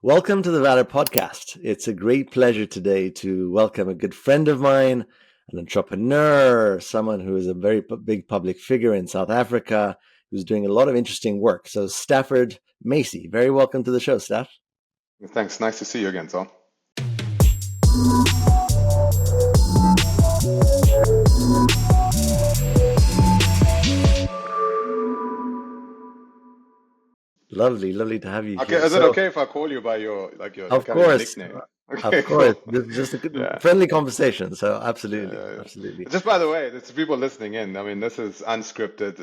Welcome to the VALR Podcast. It's a great pleasure today to welcome a good friend of mine, an entrepreneur, someone who is a very big public figure in South Africa, who's doing a lot of interesting work. So Stafford Masie, very welcome to the show, Staff. Thanks. Nice to see you again, Tom. Lovely to have you Okay, here. is it okay if I call you by your Of course, nickname? Okay, of course. cool. This is just a good, Yeah. friendly conversation. So Yeah, absolutely. yeah, yeah. Absolutely. Just by the way, there's people listening in. I mean, this is unscripted.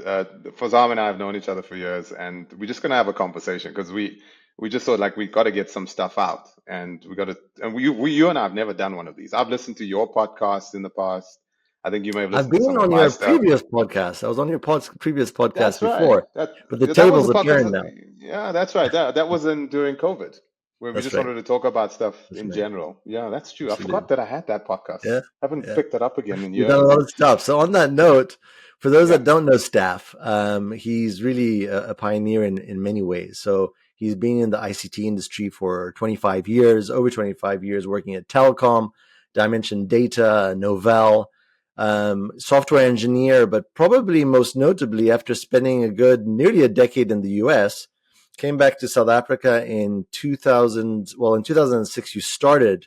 Farzam and I have known each other for years, and we're just gonna have a conversation because we just thought like we got to get some stuff out, and we got to. And you and I have never done one of these. I've listened to your podcast in the past. I think you may have I've listened to been some of on my your stuff. previous podcast. I was on your previous podcast That's right. before, That but the that was tables the have turned podcast. now. Yeah, that's right. That was during COVID, where we That's just right. wanted to talk about stuff That's in right. general. Yeah, that's true. Absolutely. I forgot that I had that podcast. Yeah. Haven't Yeah. picked it up again in You've years. done a lot of stuff. So on that note, for those Yeah. that don't know Staff, he's really a pioneer in many ways. So he's been in the ICT industry for 25 years, over 25 years, working at Telecom, Dimension Data, Novell, software engineer, but probably most notably after spending nearly a decade in the US, came back to South Africa in 2000. Well, in 2006, you started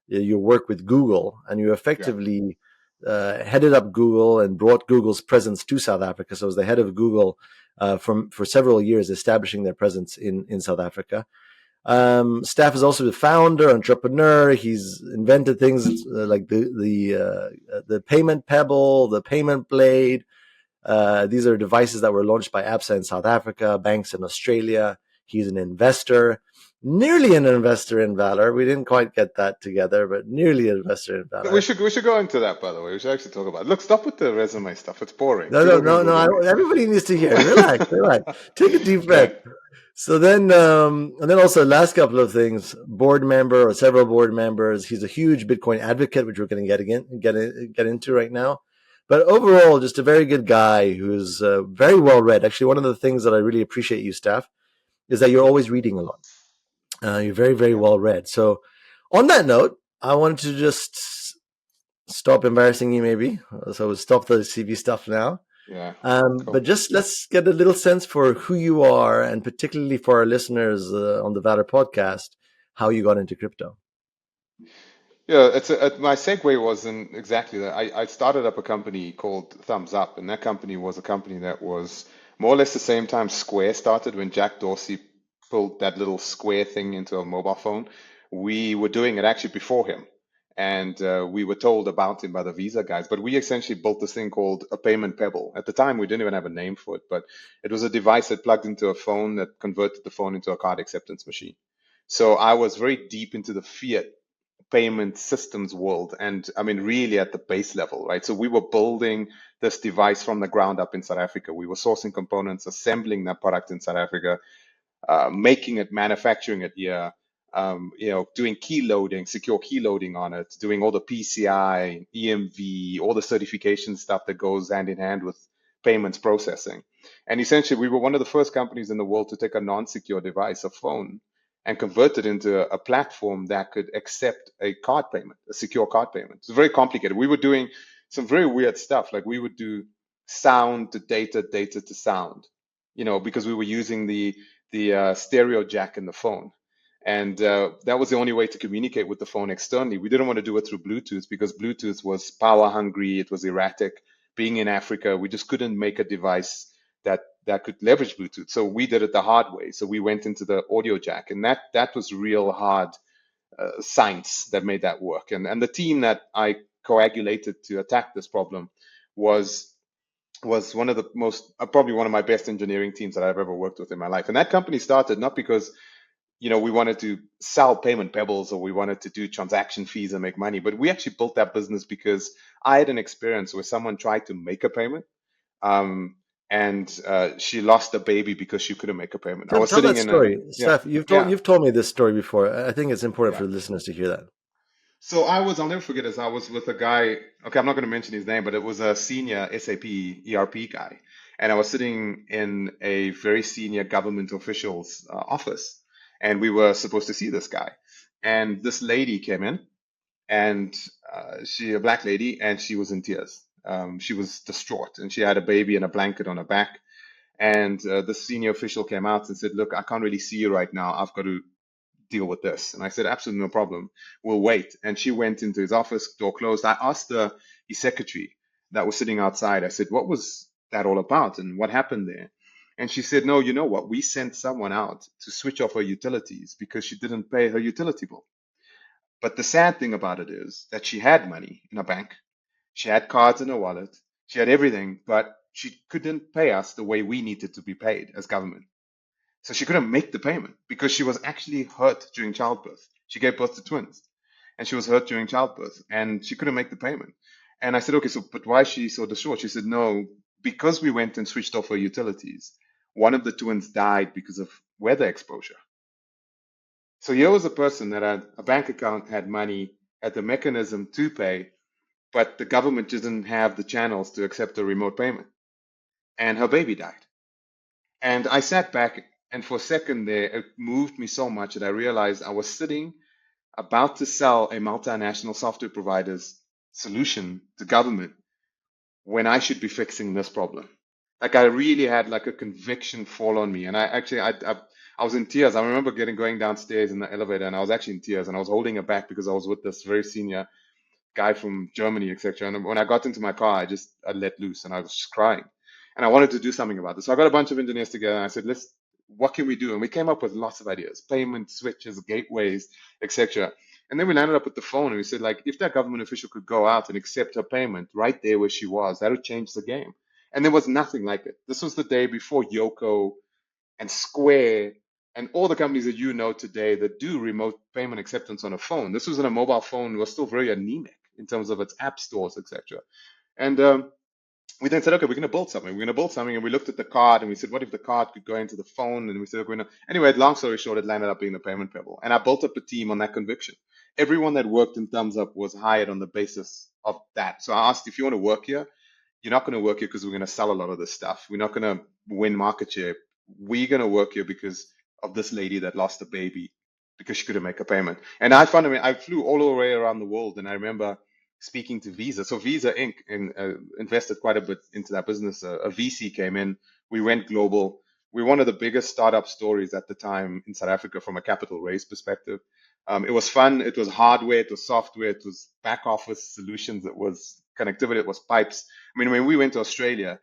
your work with Google, and you effectively headed up Google and brought Google's presence to South Africa. So, as the head of Google for several years, establishing their presence in South Africa. Staff is also the founder, entrepreneur. He's invented things like the payment pebble, the payment blade. These are devices that were launched by ABSA in South Africa, banks in Australia. He's an investor, nearly an investor in VALR. We didn't quite get that together, but nearly an investor in VALR. We should go into that, by the way. We should actually talk about it. Look, stop with the resume stuff. It's boring. No. Everybody needs to hear. Relax. Take a deep breath. Yeah. So then, and then also last couple of things, board member or several board members. He's a huge Bitcoin advocate, which we're going to get into right now. But overall, just a very good guy who's very well read. Actually, one of the things that I really appreciate you, Staff, is that you're always reading a lot. You're very, very well read. So on that note, I wanted to just stop embarrassing you maybe. So we'll stop the CV stuff now. Yeah. Cool. But just let's get a little sense for who you are, and particularly for our listeners on the VALR Podcast, how you got into crypto. Yeah, my segue wasn't exactly that. I started up a company called Thumbs Up, and that company was a company that was more or less the same time Square started, when Jack Dorsey pulled that little Square thing into a mobile phone. We were doing it actually before him, and we were told about him by the Visa guys. But we essentially built this thing called a payment pebble. At the time, we didn't even have a name for it, but it was a device that plugged into a phone that converted the phone into a card acceptance machine. So I was very deep into the fiat payment systems world, and I mean really at the base level, right? So we were building this device from the ground up in South Africa. We were sourcing components, assembling that product in South Africa, making it, manufacturing it here, doing key loading, secure key loading on it, doing all the PCI, EMV, all the certification stuff that goes hand in hand with payments processing. And essentially, we were one of the first companies in the world to take a non-secure device, a phone, and convert it into a platform that could accept a card payment, a secure card payment. It's very complicated. We were doing some very weird stuff. Like we would do sound to data, data to sound, because we were using the stereo jack in the phone. And that was the only way to communicate with the phone externally. We didn't want to do it through Bluetooth because Bluetooth was power hungry. It was erratic. Being in Africa, we just couldn't make a device that could leverage Bluetooth. So we did it the hard way. So we went into the audio jack, and that was real hard science that made that work. And the team that I coagulated to attack this problem was one of the most, probably one of my best engineering teams that I've ever worked with in my life. And that company started not because we wanted to sell payment pebbles or we wanted to do transaction fees and make money, but we actually built that business because I had an experience where someone tried to make a payment. And she lost a baby because she couldn't make a payment. I was tell sitting that story, Steph. You've told me this story before. I think it's important for the listeners to hear that. So I'll never forget this. I was with a guy. Okay, I'm not going to mention his name, but it was a senior SAP ERP guy, and I was sitting in a very senior government official's office, and we were supposed to see this guy. And this lady came in, and a black lady, and she was in tears. She was distraught, and she had a baby and a blanket on her back. And the senior official came out and said, "Look, I can't really see you right now. I've got to deal with this." And I said, "Absolutely no problem. We'll wait." And she went into his office, door closed. I asked his secretary that was sitting outside, I said, "What was that all about? And what happened there?" And she said, "No, you know what? We sent someone out to switch off her utilities because she didn't pay her utility bill." But the sad thing about it is that she had money in her bank. She had cards in her wallet. She had everything, but she couldn't pay us the way we needed to be paid as government. So she couldn't make the payment because she was actually hurt during childbirth. She gave birth to twins, and she was hurt during childbirth, and she couldn't make the payment. And I said, "Okay, so but why is she so distraught?" She said, "No, because we went and switched off her utilities. One of the twins died because of weather exposure." So here was a person that had a bank account, had money, had the mechanism to pay, but the government didn't have the channels to accept a remote payment, and her baby died. And I sat back, and for a second there, it moved me so much that I realized I was sitting about to sell a multinational software provider's solution to government when I should be fixing this problem. Like, I really had like a conviction fall on me, and I was in tears. I remember going downstairs in the elevator, and I was actually in tears, and I was holding it back because I was with this very senior guy from Germany, etc. And when I got into my car, I let loose, and I was just crying, and I wanted to do something about this. So I got a bunch of engineers together, and I said, what can we do? And we came up with lots of ideas: payment switches, gateways, etc. And then we landed up with the phone, and we said, like, if that government official could go out and accept her payment right there where she was, that would change the game. And there was nothing like it. This was the day before Yoko and Square and all the companies that you know today that do remote payment acceptance on a phone. This was on a mobile phone. It was still very anemic in terms of its app stores, etc. And we then said, okay, we're going to build something. We're going to build something. And we looked at the card, and we said, what if the card could go into the phone? And we said, okay, anyway, long story short, it landed up being the payment pebble. And I built up a team on that conviction. Everyone that worked in Thumbs Up was hired on the basis of that. So I asked, if you want to work here, you're not going to work here because we're going to sell a lot of this stuff. We're not going to win market share. We're going to work here because of this lady that lost a baby because she couldn't make a payment. And I flew all the way around the world, and I remember speaking to Visa. So Visa Inc. Invested quite a bit into that business. A VC came in. We went global. We're one of the biggest startup stories at the time in South Africa from a capital raise perspective. It was fun. It was hardware. It was software. It was back office solutions. It was connectivity. It was pipes. I mean, when we went to Australia,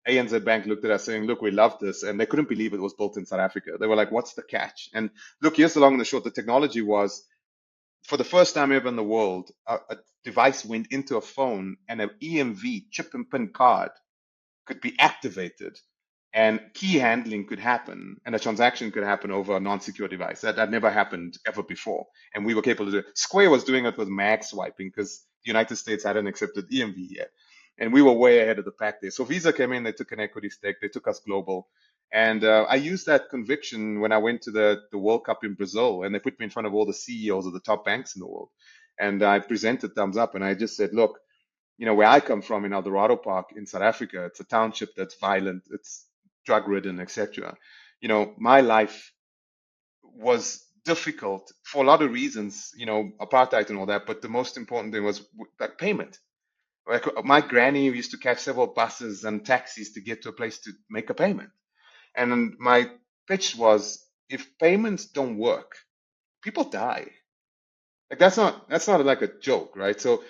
ANZ Bank looked at us saying, "Look, we love this," and they couldn't believe it was built in South Africa. They were like, "What's the catch?" And look, here's the long and the short. The technology was, for the first time ever in the world, a device went into a phone, and an EMV chip and pin card could be activated, and key handling could happen, and a transaction could happen over a non-secure device. That never happened ever before, and we were capable of doing it. Square was doing it with mag swiping because the United States hadn't accepted EMV yet, and we were way ahead of the pack there. So Visa came in, they took an equity stake, they took us global. And I used that conviction when I went to the World Cup in Brazil, and they put me in front of all the CEOs of the top banks in the world. And I presented Thumbs Up, and I just said, look, where I come from in Eldorado Park in South Africa, it's a township that's violent, it's drug ridden, etc. My life was difficult for a lot of reasons, apartheid and all that. But the most important thing was like payment. Like, my granny used to catch several buses and taxis to get to a place to make a payment. And my pitch was, if payments don't work, people die. Like, that's not like a joke, right? So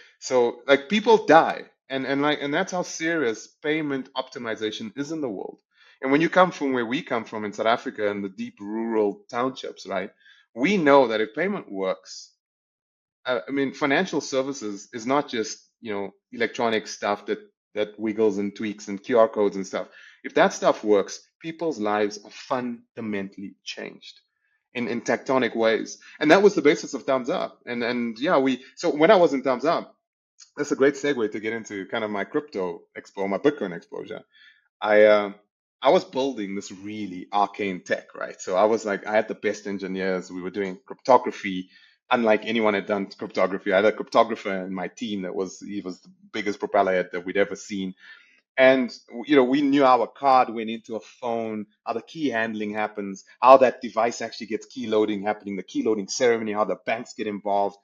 like, people die, and that's how serious payment optimization is in the world. And when you come from where we come from in South Africa, in the deep rural townships, right? We know that if payment works, I mean, financial services is not just, electronic stuff that wiggles and tweaks and QR codes and stuff. If that stuff works, people's lives are fundamentally changed in tectonic ways. And that was the basis of Thumbs Up. And yeah, so when I was in Thumbs Up, that's a great segue to get into kind of my crypto my Bitcoin exposure. I I was building this really arcane tech, right? So I had the best engineers. We were doing cryptography, unlike anyone had done cryptography. I had a cryptographer in my team he was the biggest propeller head that we'd ever seen. And we knew how a card went into a phone, how the key handling happens, how that device actually gets key loading happening, the key loading ceremony, how the banks get involved,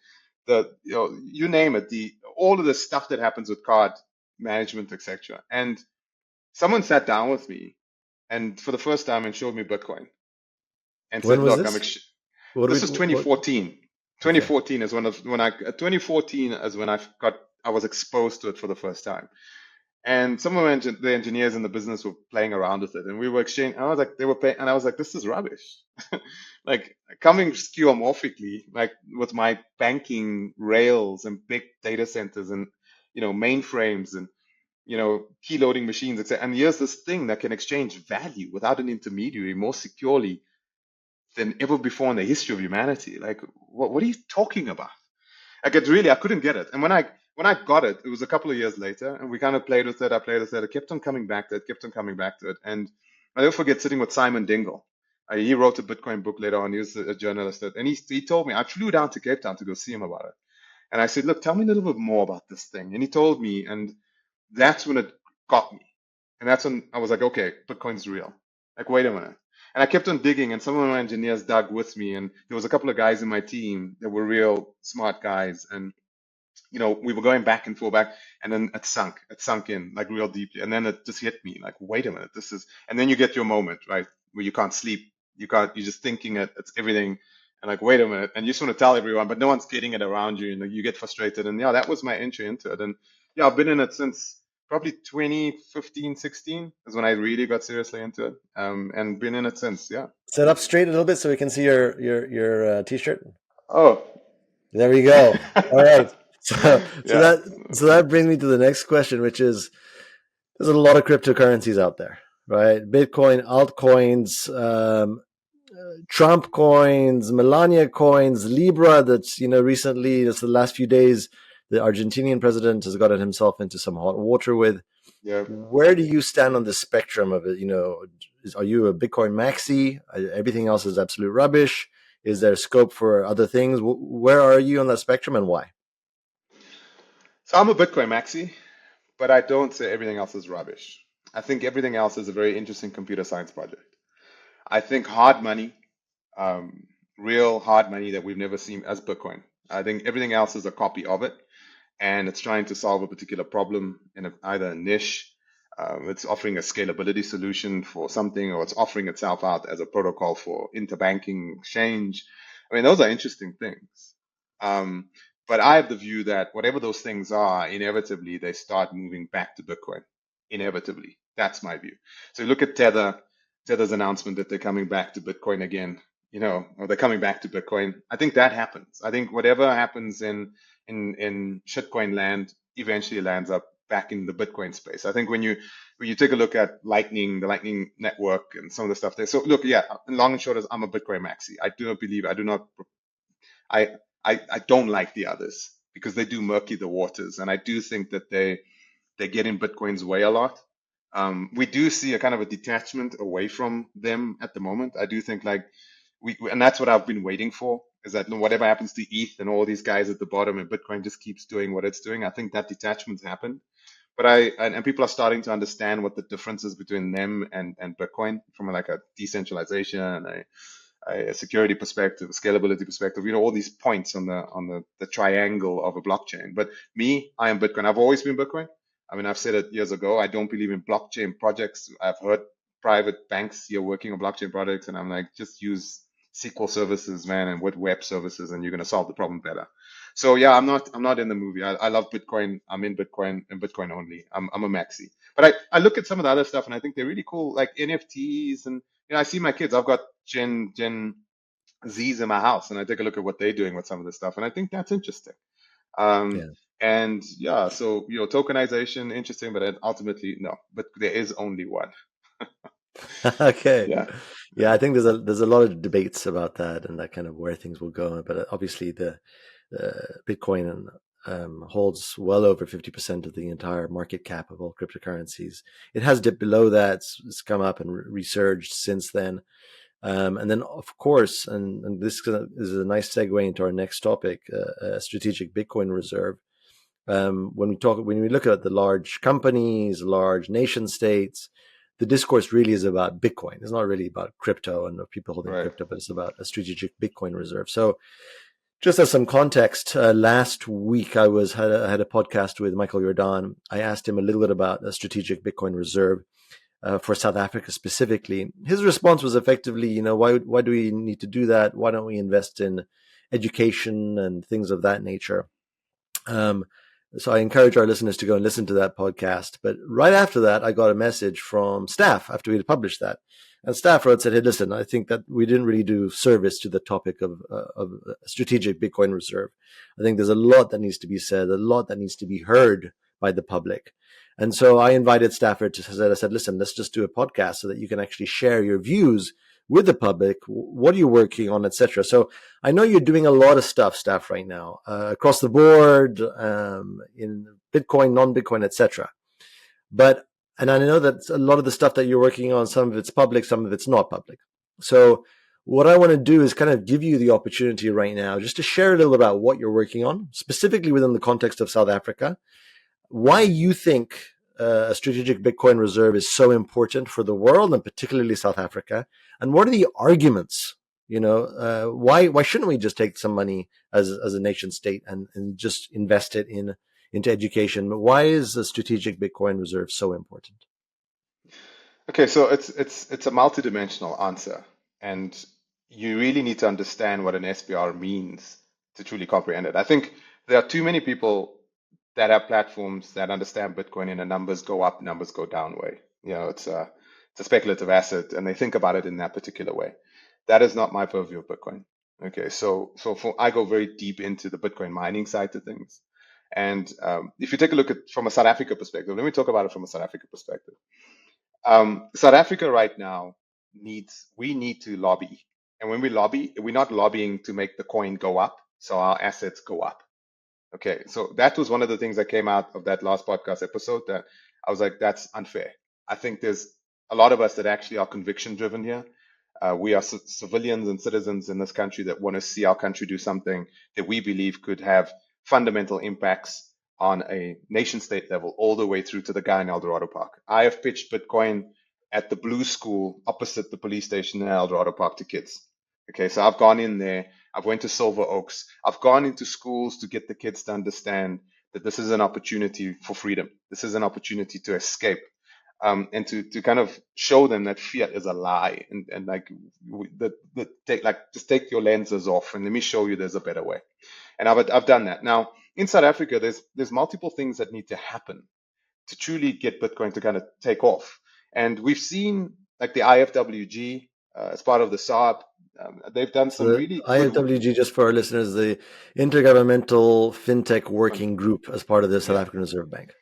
you name it, the all of the stuff that happens with card management, etc. And someone sat down with me and for the first time and showed me Bitcoin and When said, was "Look, this? What do this we? was What? 2014. Okay. 2014 is 2014 is when I was exposed to it for the first time." And some of the engineers in the business were playing around with it, and we were exchanging. I was like, they were playing, and I was like, "This is rubbish." Like coming skeuomorphically, like with my banking rails and big data centers and mainframes and key loading machines, etc. And here's this thing that can exchange value without an intermediary more securely than ever before in the history of humanity. Like, what are you talking about? I couldn't get it. And when I got it, it was a couple of years later, and we kind of played with it. I played with it. I kept on coming back to it, kept on coming back to it. And I never forget sitting with Simon Dingle. He wrote a Bitcoin book later on. He was a journalist, and he told me, I flew down to Cape Town to go see him about it. And I said, "Look, tell me a little bit more about this thing." And he told me, and that's when it got me. And that's when I was like, "Okay, Bitcoin's real." Like, wait a minute. And I kept on digging, and some of my engineers dug with me, and there was a couple of guys in my team that were real smart guys, and we were going back and forth back, and then it sunk in like real deeply, and then it just hit me like, wait a minute, this is, and then you get your moment, right, where you can't sleep, you're just thinking it's everything, and like, wait a minute, and you just want to tell everyone, but no one's getting it around you, and you get frustrated, and yeah, that was my entry into it, and yeah, I've been in it since probably 2015, 16 is when I really got seriously into it, and been in it since, yeah. Set up straight a little bit so we can see your t-shirt. Oh. There we go. All right. So Yeah. that brings me to the next question, which is there's a lot of cryptocurrencies out there, right? Bitcoin, altcoins, Trump coins, Melania coins, Libra. That's recently, just the last few days, the Argentinian president has gotten himself into some hot water with. Yeah. Where do you stand on the spectrum of it? Are you a Bitcoin maxi? Everything else is absolute rubbish. Is there scope for other things? Where are you on that spectrum, and why? So I'm a Bitcoin maxi, but I don't say everything else is rubbish. I think everything else is a very interesting computer science project. I think hard money, real hard money that we've never seen as Bitcoin. I think everything else is a copy of it, and it's trying to solve a particular problem in either a niche. It's offering a scalability solution for something, or it's offering itself out as a protocol for interbanking exchange. I mean, those are interesting things. Um, but I have the view that whatever those things are, inevitably they start moving back to Bitcoin. Inevitably. That's my view. So look at Tether's announcement that they're coming back to Bitcoin again, or they're coming back to Bitcoin. I think that happens. I think whatever happens in shitcoin land eventually lands up back in the Bitcoin space. I think when you take a look at Lightning, the Lightning network, and some of the stuff there. So look, yeah, long and short is I'm a Bitcoin maxi. I I don't like the others because they do murky the waters, and I do think that they get in Bitcoin's way a lot. We do see a kind of a detachment away from them at the moment. I do think like and that's what I've been waiting for, is that whatever happens to ETH and all these guys at the bottom and Bitcoin just keeps doing what it's doing. I think that detachment's happened. But and people are starting to understand what the difference is between them and Bitcoin from like a decentralization, a security perspective, a scalability perspective, all these points on the triangle of a blockchain. But me, I am Bitcoin. I've always been Bitcoin. I mean, I've said it years ago. I don't believe in blockchain projects. I've heard private banks here working on blockchain projects, and I'm like, just use SQL services, man, and with web services, and you're going to solve the problem better. So yeah, I'm not in the movie. I love Bitcoin. I'm in Bitcoin and Bitcoin only. I'm a maxi. But I look at some of the other stuff and I think they're really cool, like NFTs, and I see my kids. I've got Gen Z's in my house, and I take a look at what they're doing with some of this stuff, and I think that's interesting. Um, Yeah. and yeah, so tokenization, interesting, but ultimately no. But there is only one. Okay. Yeah, Yeah, yeah, I think there's a lot of debates about that and that kind of where things will go. But obviously, the Bitcoin holds well over 50% of the entire market cap of all cryptocurrencies. It has dipped below that. It's come up and resurged since then. And then, of course, and this is a nice segue into our next topic, a strategic Bitcoin reserve. when we look at the large companies, large nation states, the discourse really is about Bitcoin. It's not really about crypto and people holding Right. crypto, but it's about a strategic Bitcoin reserve. So, just as some context, last week I had a podcast with Michael Jordan. I asked him a little bit about a strategic Bitcoin reserve for South Africa specifically. His response was effectively, why do we need to do that? Why don't we invest in education and things of that nature? So I encourage our listeners to go and listen to that podcast. But right after that, I got a message from staff after we had published that. And staff wrote, said, hey, listen, I think that we didn't really do service to the topic of a strategic Bitcoin reserve. I think there's a lot that needs to be said, a lot that needs to be heard by the public. And so I invited Stafford to, I said, listen, let's just do a podcast so that you can actually share your views with the public. What are you working on, etc. So I know you're doing a lot of stuff, Staff, right now across the board in Bitcoin, non-Bitcoin, etc. And I know that a lot of the stuff that you're working on, some of it's public, some of it's not public. So what I want to do is kind of give you the opportunity right now just to share a little about what you're working on, specifically within the context of South Africa, why you think a strategic Bitcoin reserve is so important for the world and particularly South Africa, and what are the arguments? Why shouldn't we just take some money as a nation state and just invest it into education? Why is a strategic Bitcoin reserve so important? Okay, so it's a multidimensional answer, and you really need to understand what an SPR means to truly comprehend it. I think there are too many people that have platforms that understand Bitcoin in a numbers go up, numbers go down way. It's a speculative asset, and they think about it in that particular way. That is not my purview of Bitcoin. Okay, so I go very deep into the Bitcoin mining side of things. And if you take a look at from a South Africa perspective, let me talk about it from a South Africa perspective. South Africa right now we need to lobby. And when we lobby, we're not lobbying to make the coin go up, so our assets go up. Okay, so that was one of the things that came out of that last podcast episode that I was like, that's unfair. I think there's a lot of us that actually are conviction driven here. We are civilians and citizens in this country that want to see our country do something that we believe could have fundamental impacts on a nation state level, all the way through to the guy in Eldorado Park. I have pitched Bitcoin at the Blue School opposite the police station in Eldorado Park to kids. Okay, so I've gone in there. I've went to Silver Oaks. I've gone into schools to get the kids to understand that this is an opportunity for freedom. This is an opportunity to escape, and to kind of show them that fiat is a lie, and like just take your lenses off and let me show you there's a better way. And I've done that. Now in South Africa, there's multiple things that need to happen to truly get Bitcoin to kind of take off. And we've seen like the IFWG as part of the SARB. They've done some really good work. IFWG, just for our listeners, the Intergovernmental FinTech Working Group as part of the South African Reserve Bank.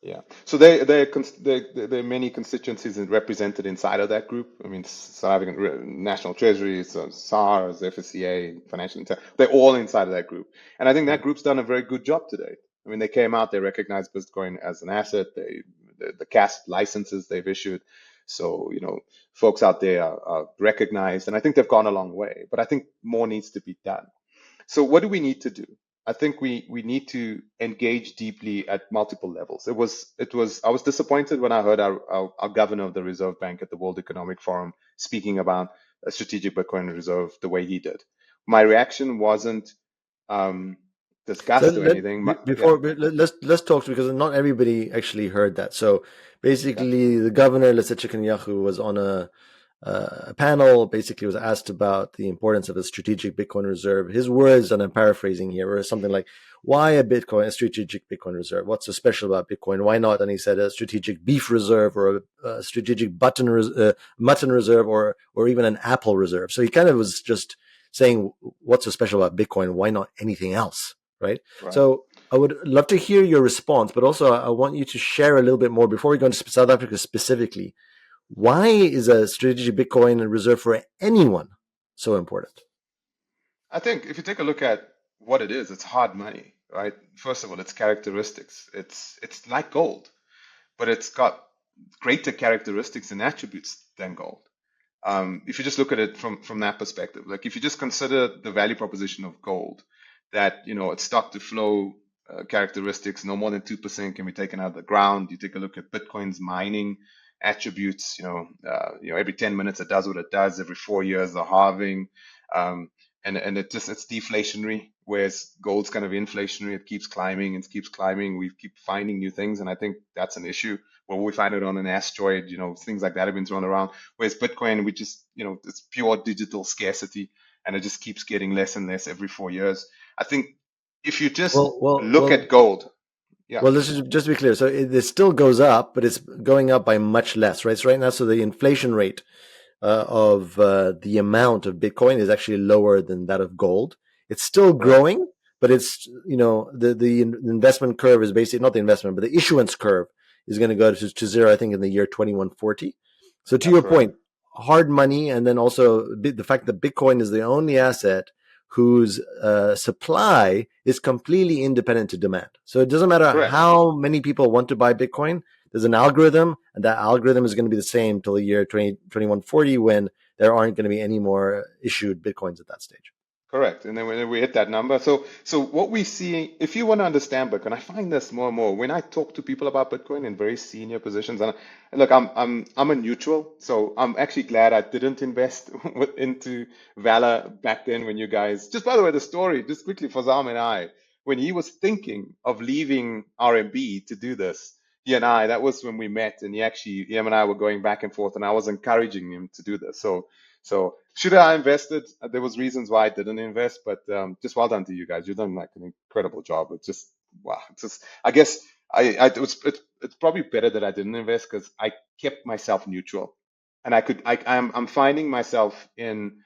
Yeah. So there are many constituencies represented inside of that group. I mean, South African National Treasury, SARS, FSCA, Financial Intelligence, they're all inside of that group. And I think that group's done a very good job today. I mean, they came out, they recognized Bitcoin as an asset, the CASP licenses they've issued. So, folks out there are recognized, and I think they've gone a long way. But I think more needs to be done. So what do we need to do? I think we need to engage deeply at multiple levels. I was disappointed when I heard our governor of the Reserve Bank at the World Economic Forum speaking about a strategic Bitcoin reserve the way he did. My reaction wasn't disgust or anything. Let's talk, because not everybody actually heard that. So basically, the governor, Lesetja Kganyago, was on a panel, basically was asked about the importance of a strategic Bitcoin reserve. His words, and I'm paraphrasing here, were something like, why a strategic Bitcoin reserve? What's so special about Bitcoin? Why not? And he said a strategic beef reserve, or a strategic mutton reserve, or even an apple reserve. So he kind of was just saying, what's so special about Bitcoin? Why not anything else? Right? So I would love to hear your response, but also I want you to share a little bit more before we go into South Africa specifically. Why is a strategic Bitcoin reserve for anyone so important? I think if you take a look at what it is, it's hard money, right? First of all, its characteristics. It's like gold, but it's got greater characteristics and attributes than gold. If you just look at it from that perspective, like if you just consider the value proposition of gold, that it's stock to flow characteristics. No more than 2% can be taken out of the ground. You take a look at Bitcoin's mining attributes. Every 10 minutes it does what it does. Every 4 years the halving, um, and it's deflationary. Whereas gold's kind of inflationary. It keeps climbing and keeps climbing. We keep finding new things, and I think that's an issue. Well, we find it on an asteroid. Things like that have been thrown around. Whereas Bitcoin, we just it's pure digital scarcity, and it just keeps getting less and less every 4 years. I think if you just Well, well, look at well, gold, yeah, well. This is just to be clear. So it still goes up, but it's going up by much less, right? So right now, so the inflation rate of the amount of Bitcoin is actually lower than that of gold. It's still correct, growing, but it's the investment curve is basically not the investment, but the issuance curve is going to go to zero. I think in the year 2140. So to that's your correct, point, hard money, and then also the fact that Bitcoin is the only asset whose supply is completely independent to demand. So it doesn't matter correct. how many people want to buy Bitcoin. There's an algorithm, and that algorithm is going to be the same till the year 2140 when there aren't going to be any more issued Bitcoins at that stage. Correct. And then when we hit that number, so what we see, if you want to understand Bitcoin, I find this more and more when I talk to people about Bitcoin in very senior positions. And look, I'm a neutral, so I'm actually glad I didn't invest into VALR back then when you guys. Just by the way, the story, just quickly, Farzam and I, when he was thinking of leaving RMB to do this, he and I, that was when we met, and him and I were going back and forth, and I was encouraging him to do this. So should I invested? There was reasons why I didn't invest, but just well done to you guys. You've done like an incredible job. It's just wow. It's just I guess it's probably better that I didn't invest because I kept myself neutral, and I'm finding myself in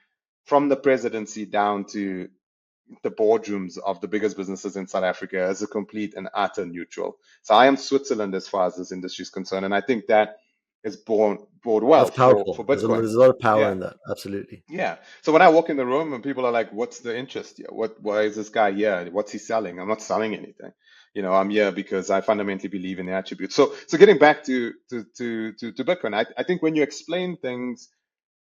from the presidency down to the boardrooms of the biggest businesses in South Africa as a complete and utter neutral. So I am Switzerland as far as this industry is concerned, and I think that is bode well That's for powerful. Bitcoin. There's a lot of power Yeah. in that. Absolutely. Yeah. So when I walk in the room and people are like, "What's the interest here? Why is this guy here? What's he selling?" I'm not selling anything. I'm here because I fundamentally believe in the attributes. So getting back to Bitcoin, I think when you explain things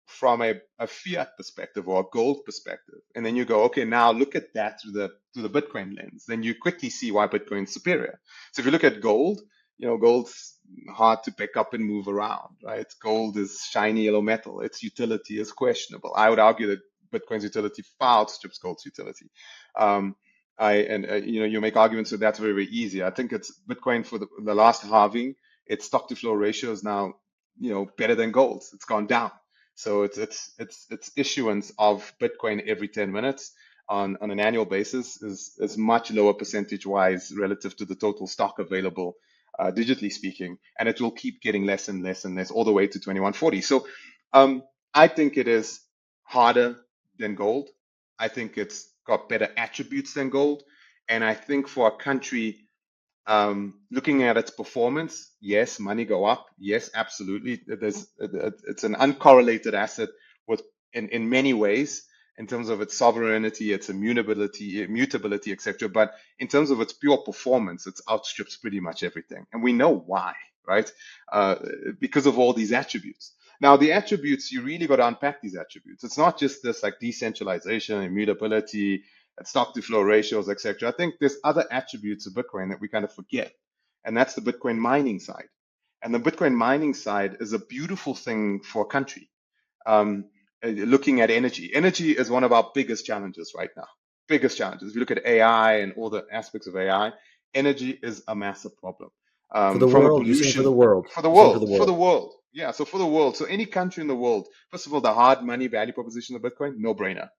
from a fiat perspective or a gold perspective, and then you go, okay, now look at that through the Bitcoin lens, then you quickly see why Bitcoin's superior. So if you look at gold, gold's hard to pick up and move around, right? Gold is shiny yellow metal. Its utility is questionable. I would argue that Bitcoin's utility far outstrips gold's utility. Um, you make arguments that that's very, very easy. I think it's Bitcoin for the last halving, its stock to flow ratio is now, better than gold's. It's gone down. So it's issuance of Bitcoin every 10 minutes on an annual basis is much lower percentage wise relative to the total stock available, digitally speaking, and it will keep getting less and less and less all the way to 2140. So I think it is harder than gold. I think it's got better attributes than gold, and I think for a country looking at its performance, yes, money go up. Yes, absolutely. It's an uncorrelated asset with in many ways in terms of its sovereignty, its immutability, etc. But in terms of its pure performance, it outstrips pretty much everything, and we know why, right? Uh, because of all these attributes. Now, the attributes you really got to unpack these attributes. It's not just this like decentralization, immutability, stock to flow ratios, etc. I think there's other attributes of Bitcoin that we kind of forget, and that's the Bitcoin mining side. And the Bitcoin mining side is a beautiful thing for a country. Looking at energy is one of our biggest challenges right now. Biggest challenges. If you look at AI and all the aspects of AI, energy is a massive problem. For the From a world, you're saying for the pollution, world. for the You're saying for the world, for world. the world. Yeah, so for the world. So any country in the world, first of all, the hard money value proposition of Bitcoin, no brainer.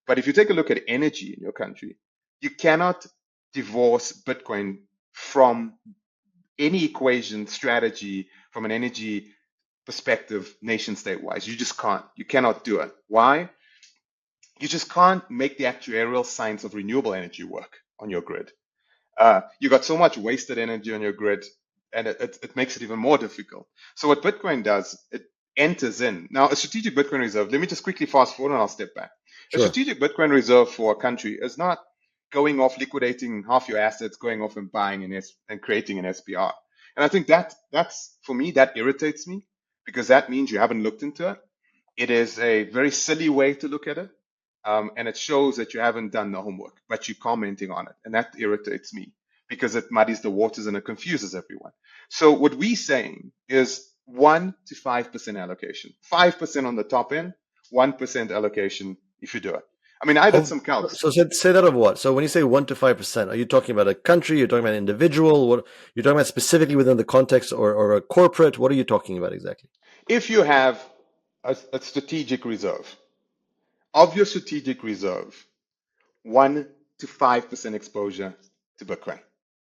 But if you take a look at energy in your country, you cannot divorce Bitcoin from any equation strategy from an energy perspective, nation state wise. You just can't. You cannot do it. Why? You just can't make the actuarial science of renewable energy work on your grid. You got so much wasted energy on your grid, and it makes it even more difficult. So what Bitcoin does, it enters in. Now, a strategic Bitcoin reserve, let me just quickly fast forward and I'll step back. A Sure. strategic Bitcoin reserve for a country is not going off liquidating half your assets, going off and buying and creating an SPR. And I think that's for me, that irritates me because that means you haven't looked into it. It is a very silly way to look at it. And it shows that you haven't done the homework, but you're commenting on it. And that irritates me. because it muddies the waters and it confuses everyone. So what we're saying is 1 to 5% allocation, 5% on the top end, 1% allocation if you do it. I mean, I did some calcs. So say that of what? So when you say 1 to 5%, are you talking about a country? You're talking about an individual? What you're talking about specifically within the context or a corporate? What are you talking about exactly? If you have a strategic reserve, of your strategic reserve, 1 to 5% exposure to Bitcoin.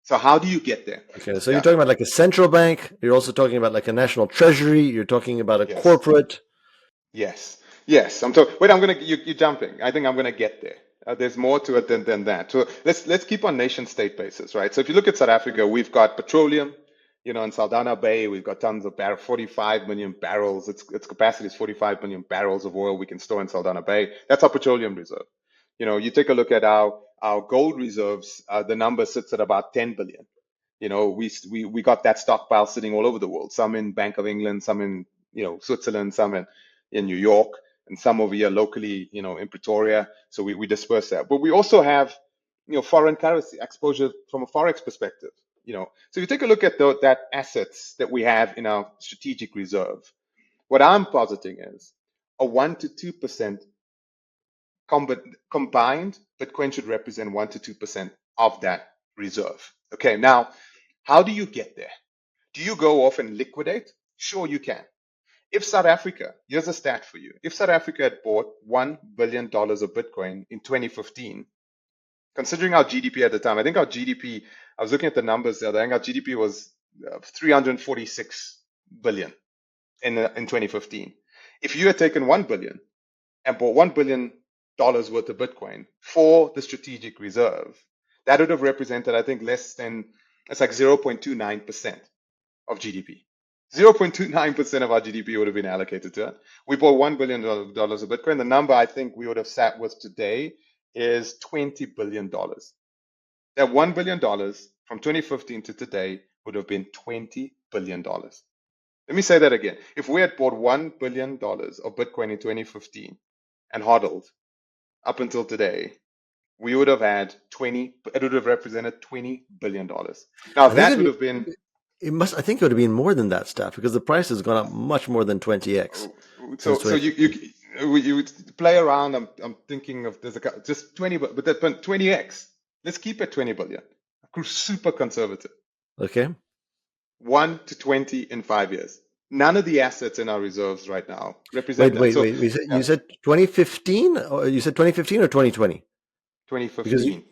So how do you get there? Okay, so you're talking about like a central bank. You're also talking about like a national treasury. You're talking about a corporate. Yes. I'm talking. Wait, you're jumping. I think I'm gonna get there. There's more to it than that. So let's keep on nation state basis, right? So if you look at South Africa, we've got petroleum. In Saldanha Bay, we've got tons of 45 million barrels. Its capacity is 45 million barrels of oil we can store in Saldanha Bay. That's our petroleum reserve. You take a look at our gold reserves. The number sits at about 10 billion. We got that stockpile sitting all over the world. Some in Bank of England, some in Switzerland, some in New York, and some over here locally, in Pretoria. So we disperse that. But we also have foreign currency exposure from a forex perspective. So you take a look at that assets that we have in our strategic reserve. What I'm positing is a 1 to 2% combined Bitcoin should represent 1 to 2% of that reserve. Okay, now how do you get there? Do you go off and liquidate? Sure, you can. If South Africa, here's a stat for you. If South Africa had bought $1 billion of Bitcoin in 2015, considering our GDP at the time, I think our GDP, I was looking at the numbers there, I think our GDP was 346 billion in 2015. If you had taken 1 billion and bought $1 billion worth of Bitcoin for the strategic reserve, that would have represented, I think, less than, it's like 0.29% of GDP. 0.29% of our GDP would have been allocated to it. We bought $1 billion of Bitcoin. The number I think we would have sat with today is $20 billion. That $1 billion from 2015 to today would have been $20 billion. Let me say that again. If we had bought $1 billion of Bitcoin in 2015 and hodled up until today, we would have had it would have represented $20 billion. Now that would have been, I think it would have been more than that, Staff, because the price has gone up much more than 20x. So you would play around. I'm thinking of just 20, but that 20x. Let's keep it 20 billion. Super conservative. Okay. 1 to 20 in 5 years. None of the assets in our reserves right now represent that. Wait. You said 2015? Or you said 2015 or 2020? 2015.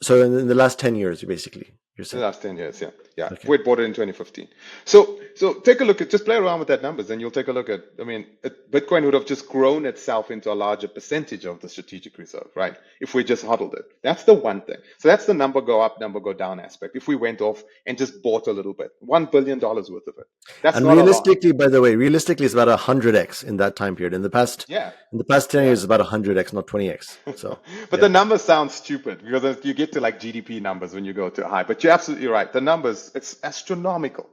So in the last 10 years, basically. The last 10 years, yeah. Okay. We bought it in 2015. So take a look at, just play around with that numbers, and you'll take a look at, Bitcoin would have just grown itself into a larger percentage of the strategic reserve, right? If we just hodled it. That's the one thing. So that's the number go up, number go down aspect. If we went off and just bought a little bit, $1 billion worth of it. That's and not realistically, by the way, it's about 100x in that time period. In the past 10 years, it's about 100x, not 20x. So, but the numbers sound stupid because you get to like GDP numbers when you go to high. But you're absolutely right. The numbers, it's astronomical,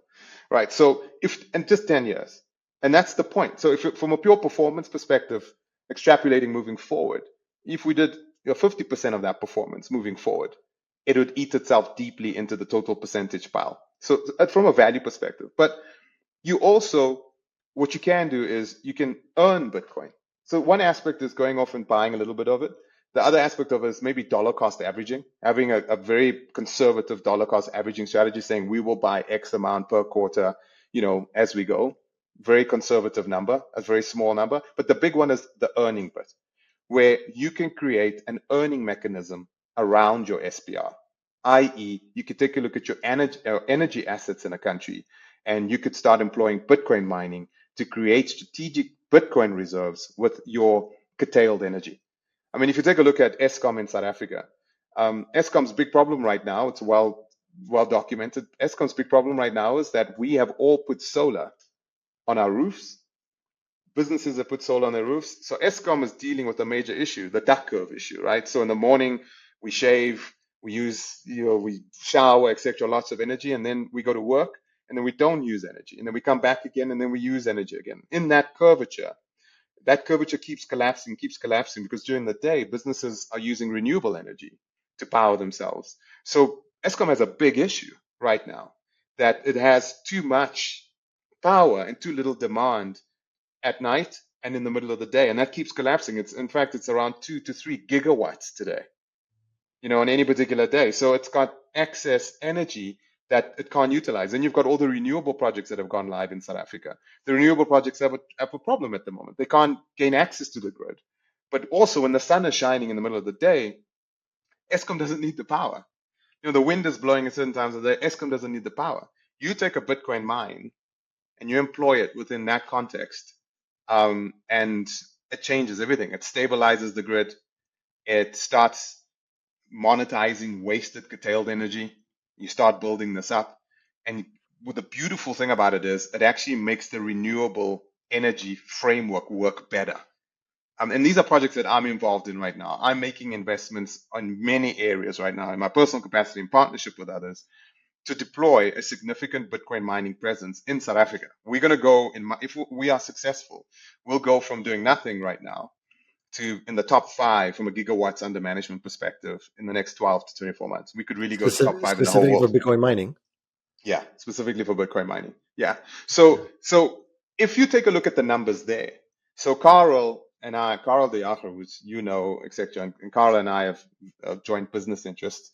right? So in just 10 years, and that's the point. So from a pure performance perspective, extrapolating moving forward, if we did 50% of that performance moving forward, it would eat itself deeply into the total percentage pile. So from a value perspective, but you also, what you can do is you can earn Bitcoin. So one aspect is going off and buying a little bit of it. The other aspect of it is maybe dollar cost averaging, having a very conservative dollar cost averaging strategy, saying we will buy X amount per quarter, as we go. Very conservative number, a very small number. But the big one is the earning bit, where you can create an earning mechanism around your SPR, i.e., you could take a look at your energy assets in a country, and you could start employing Bitcoin mining to create strategic Bitcoin reserves with your curtailed energy. If you take a look at Eskom in South Africa, Eskom's big problem right now, it's well documented. Eskom's big problem right now is that we have all put solar on our roofs. Businesses have put solar on their roofs. So Eskom is dealing with a major issue, the duck curve issue, right? So in the morning, we shave, we use, we shower, etc., lots of energy, and then we go to work, and then we don't use energy. And then we come back again, and then we use energy again. In that curvature keeps collapsing because during the day, businesses are using renewable energy to power themselves. So Eskom has a big issue right now, that it has too much power and too little demand at night and in the middle of the day, and that keeps collapsing. In fact, it's around 2 to 3 gigawatts today, on any particular day. So it's got excess energy that it can't utilize. And you've got all the renewable projects that have gone live in South Africa. The renewable projects have a problem at the moment. They can't gain access to the grid. But also, when the sun is shining in the middle of the day, Eskom doesn't need the power. The wind is blowing at certain times of the day. Eskom doesn't need the power. You take a Bitcoin mine and you employ it within that context, and it changes everything. It stabilizes the grid. It starts monetizing wasted curtailed energy. You start building this up. And what the beautiful thing about it is, it actually makes the renewable energy framework work better. And these are projects that I'm involved in right now. I'm making investments on many areas right now in my personal capacity in partnership with others to deploy a significant Bitcoin mining presence in South Africa. We're going to go if we are successful, we'll go from doing nothing right now to in the top 5 from a gigawatts under management perspective in the next 12 to 24 months. We could really go to top 5 in the whole specifically world. for Bitcoin mining. Yeah, specifically for Bitcoin mining. Yeah. So if you take a look at the numbers there, so Carl de Jager, which etc., and Carl and I have joint business interests.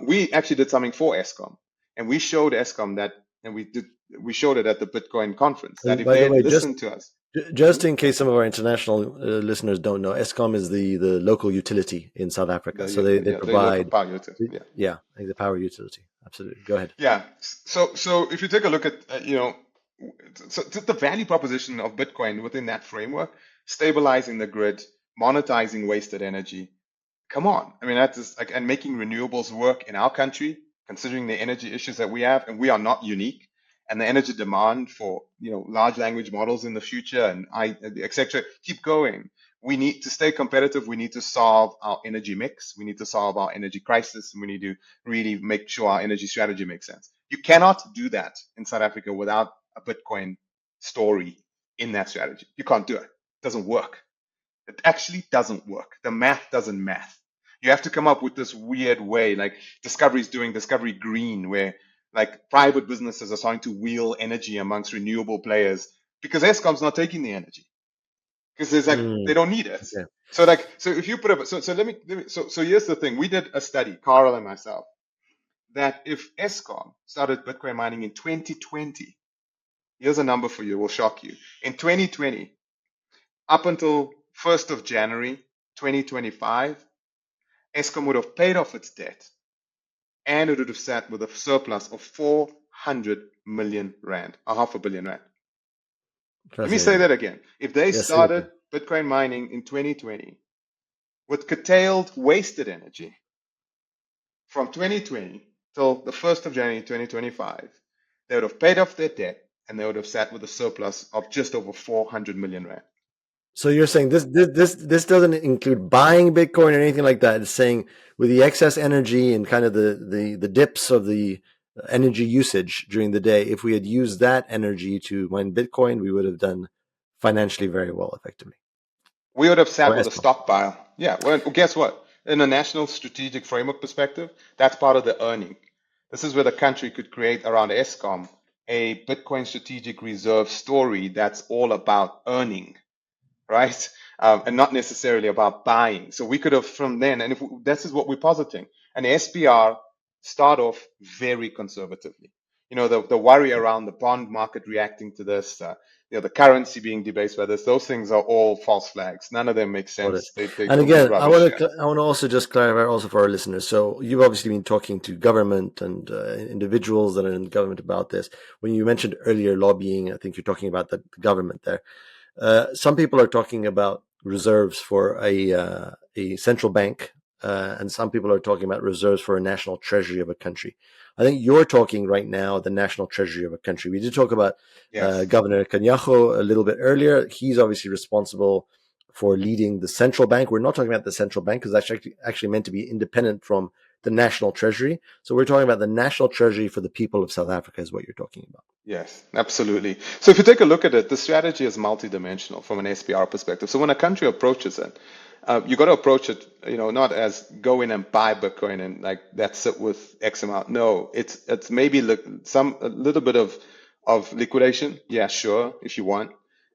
We actually did something for Eskom, and we showed Eskom that, and we showed it at the Bitcoin conference, that if By they the had way, listened to us. just in case some of our international listeners don't know, Eskom is the local utility in South Africa. So they provide power utility. the power utility. Absolutely. Go ahead. Yeah. So if you take a look at so the value proposition of Bitcoin within that framework, stabilizing the grid, monetizing wasted energy. Come on. I mean, that's just and making renewables work in our country, considering the energy issues that we have, and we are not unique. And the energy demand for large language models in the future and etc. keep going. We need to stay competitive. We need to solve our energy mix. We need to solve our energy crisis, and we need to really make sure our energy strategy makes sense. You cannot do that in South Africa without a Bitcoin story in that strategy. You can't do it. It doesn't work. It actually doesn't work. The math doesn't math. You have to come up with this weird way, like Discovery's doing Discovery Green, where like private businesses are starting to wheel energy amongst renewable players because Eskom's not taking the energy because there's they don't need it. Yeah. So if you put up, so here's the thing. We did a study, Carl and myself, that if Eskom started Bitcoin mining in 2020, here's a number for you, it will shock you. In 2020, up until 1st of January 2025, Eskom would have paid off its debt, and it would have sat with a surplus of 400 million rand, $500 million rand. Let me say that again. If they started Bitcoin mining in 2020 with curtailed, wasted energy from 2020 till the 1st of January 2025, they would have paid off their debt and they would have sat with a surplus of just over 400 million rand. So you're saying this doesn't include buying Bitcoin or anything like that. It's saying with the excess energy and kind of the dips of the energy usage during the day, if we had used that energy to mine Bitcoin, we would have done financially very well, effectively. We would have sat with a stockpile. Yeah. Well, guess what? In a national strategic framework perspective, that's part of the earning. This is where the country could create around Eskom a Bitcoin strategic reserve story that's all about earning. Right? And not necessarily about buying. So we could have from then, and this is what we're positing, an SPR start off very conservatively. The worry around the bond market reacting to this, the currency being debased by this, those things are all false flags. None of them make sense. And again, I want to also just clarify also for our listeners. So you've obviously been talking to government and individuals that are in government about this. When you mentioned earlier lobbying, I think you're talking about the government there. Some people are talking about reserves for a central bank, and some people are talking about reserves for a national treasury of a country. I think you're talking right now the national treasury of a country. We did talk about Governor Kanyaho a little bit earlier. He's obviously responsible for leading the central bank. We're not talking about the central bank because that's actually meant to be independent from the national treasury. So we're talking about the national treasury for the people of South Africa is what you're talking about. Yes, absolutely. So if you take a look at it, the strategy is multidimensional from an SPR perspective. So when a country approaches it, You got to approach it, not as go in and buy Bitcoin and like that's it with X amount. No, it's maybe a little bit of liquidation. Yeah, sure, if you want.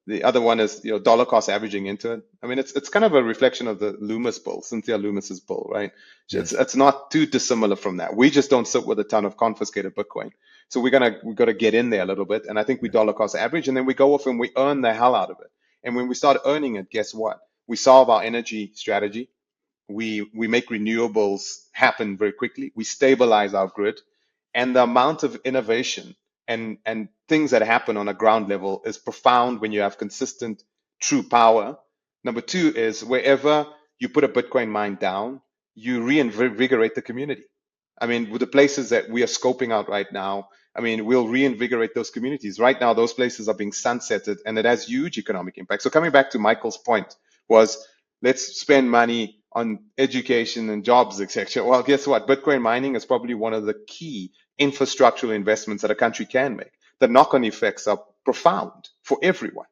The other one is dollar cost averaging into it. I mean, it's kind of a reflection of the Loomis bull, Cynthia Loomis's bull, right? Yes. It's not too dissimilar from that. We just don't sit with a ton of confiscated Bitcoin. So we got to get in there a little bit, and I think we dollar cost average, and then we go off and we earn the hell out of it. And when we start earning it, guess what? We solve our energy strategy. We make renewables happen very quickly. We stabilize our grid, and the amount of innovation and things that happen on a ground level is profound when you have consistent, true power. Number two is wherever you put a Bitcoin mine down, you reinvigorate the community. I mean, with the places that we are scoping out right now, I mean, we'll reinvigorate those communities. Right now, those places are being sunsetted, and it has huge economic impact. So coming back to Michael's point was, let's spend money on education and jobs, etc. Well, guess what? Bitcoin mining is probably one of the key infrastructural investments that a country can make. The knock-on effects are profound for everyone.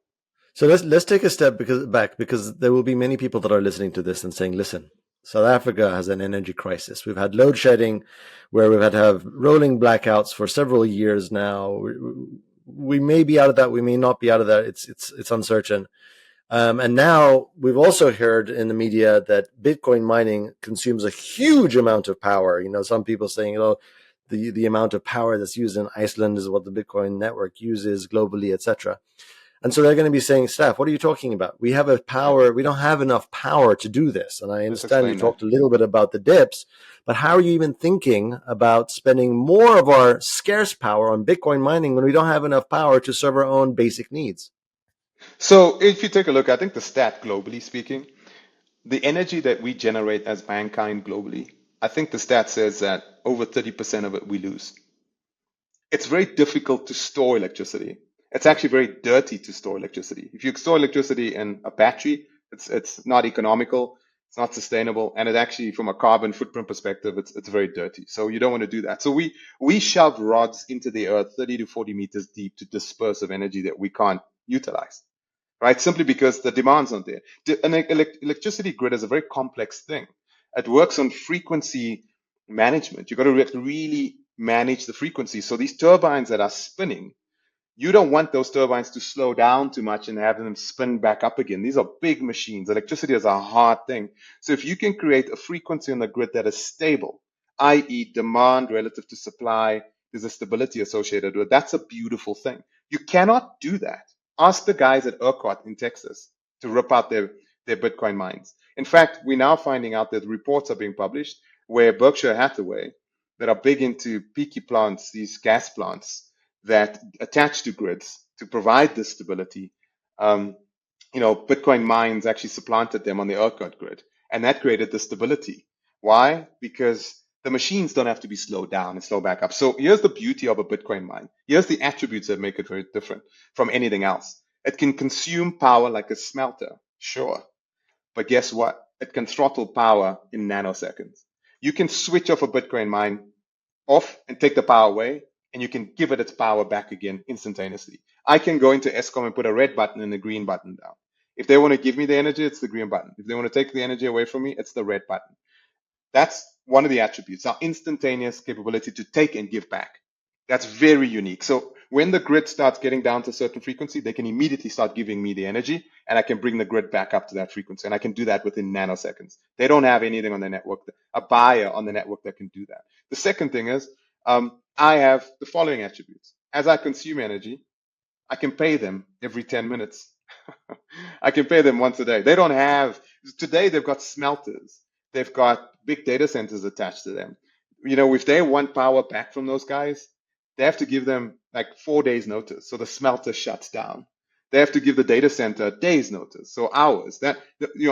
So let's take a step back because there will be many people that are listening to this and saying, listen, South Africa has an energy crisis. We've had load shedding where we've had to have rolling blackouts for several years now. We may be out of that. We may not be out of that. It's uncertain. And now we've also heard in the media that Bitcoin mining consumes a huge amount of power. Some people saying, the amount of power that's used in Iceland is what the Bitcoin network uses globally, etc. And so they're going to be saying, Steph, what are you talking about? We have we don't have enough power to do this. And I understand you talked a little bit about the dips, but how are you even thinking about spending more of our scarce power on Bitcoin mining when we don't have enough power to serve our own basic needs? So if you take a look, I think the stat globally speaking, the energy that we generate as mankind globally, I think the stat says that over 30% of it we lose. It's very difficult to store electricity. It's actually very dirty to store electricity. If you store electricity in a battery, it's not economical, it's not sustainable, and it actually, from a carbon footprint perspective, it's very dirty. So you don't want to do that. So we shove rods into the earth 30 to 40 meters deep to disperse of energy that we can't utilize, right? Simply because the demand's not there. An electricity grid is a very complex thing. It works on frequency management. You got to really manage the frequency. So these turbines that are spinning, you don't want those turbines to slow down too much and have them spin back up again. These are big machines. Electricity is a hard thing. So if you can create a frequency on the grid that is stable, i.e. demand relative to supply, there's a stability associated with it. That's a beautiful thing. You cannot do that. Ask the guys at ERCOT in Texas to rip out their Bitcoin mines. In fact, we're now finding out that reports are being published where Berkshire Hathaway, that are big into peaky plants, these gas plants that attach to grids to provide this stability, Bitcoin mines actually supplanted them on the ERCOT grid, and that created the stability. Why? Because the machines don't have to be slowed down and slow back up. So here's the beauty of a Bitcoin mine. Here's the attributes that make it very different from anything else. It can consume power like a smelter, sure. But guess what? It can throttle power in nanoseconds. You can switch off a Bitcoin mine off and take the power away, and you can give it its power back again instantaneously. I can go into Eskom and put a red button and a green button down. If they want to give me the energy, it's the green button. If they want to take the energy away from me, it's the red button. That's one of the attributes, our instantaneous capability to take and give back. That's very unique. So when the grid starts getting down to a certain frequency, they can immediately start giving me the energy, and I can bring the grid back up to that frequency. And I can do that within nanoseconds. They don't have anything on their network, a buyer on the network that can do that. The second thing is, I have the following attributes. As I consume energy, I can pay them every 10 minutes. I can pay them once a day. They don't have, today they've got smelters. They've got big data centers attached to them. If they want power back from those guys, they have to give them like 4 days notice. So the smelter shuts down. They have to give the data center a day's notice. So hours.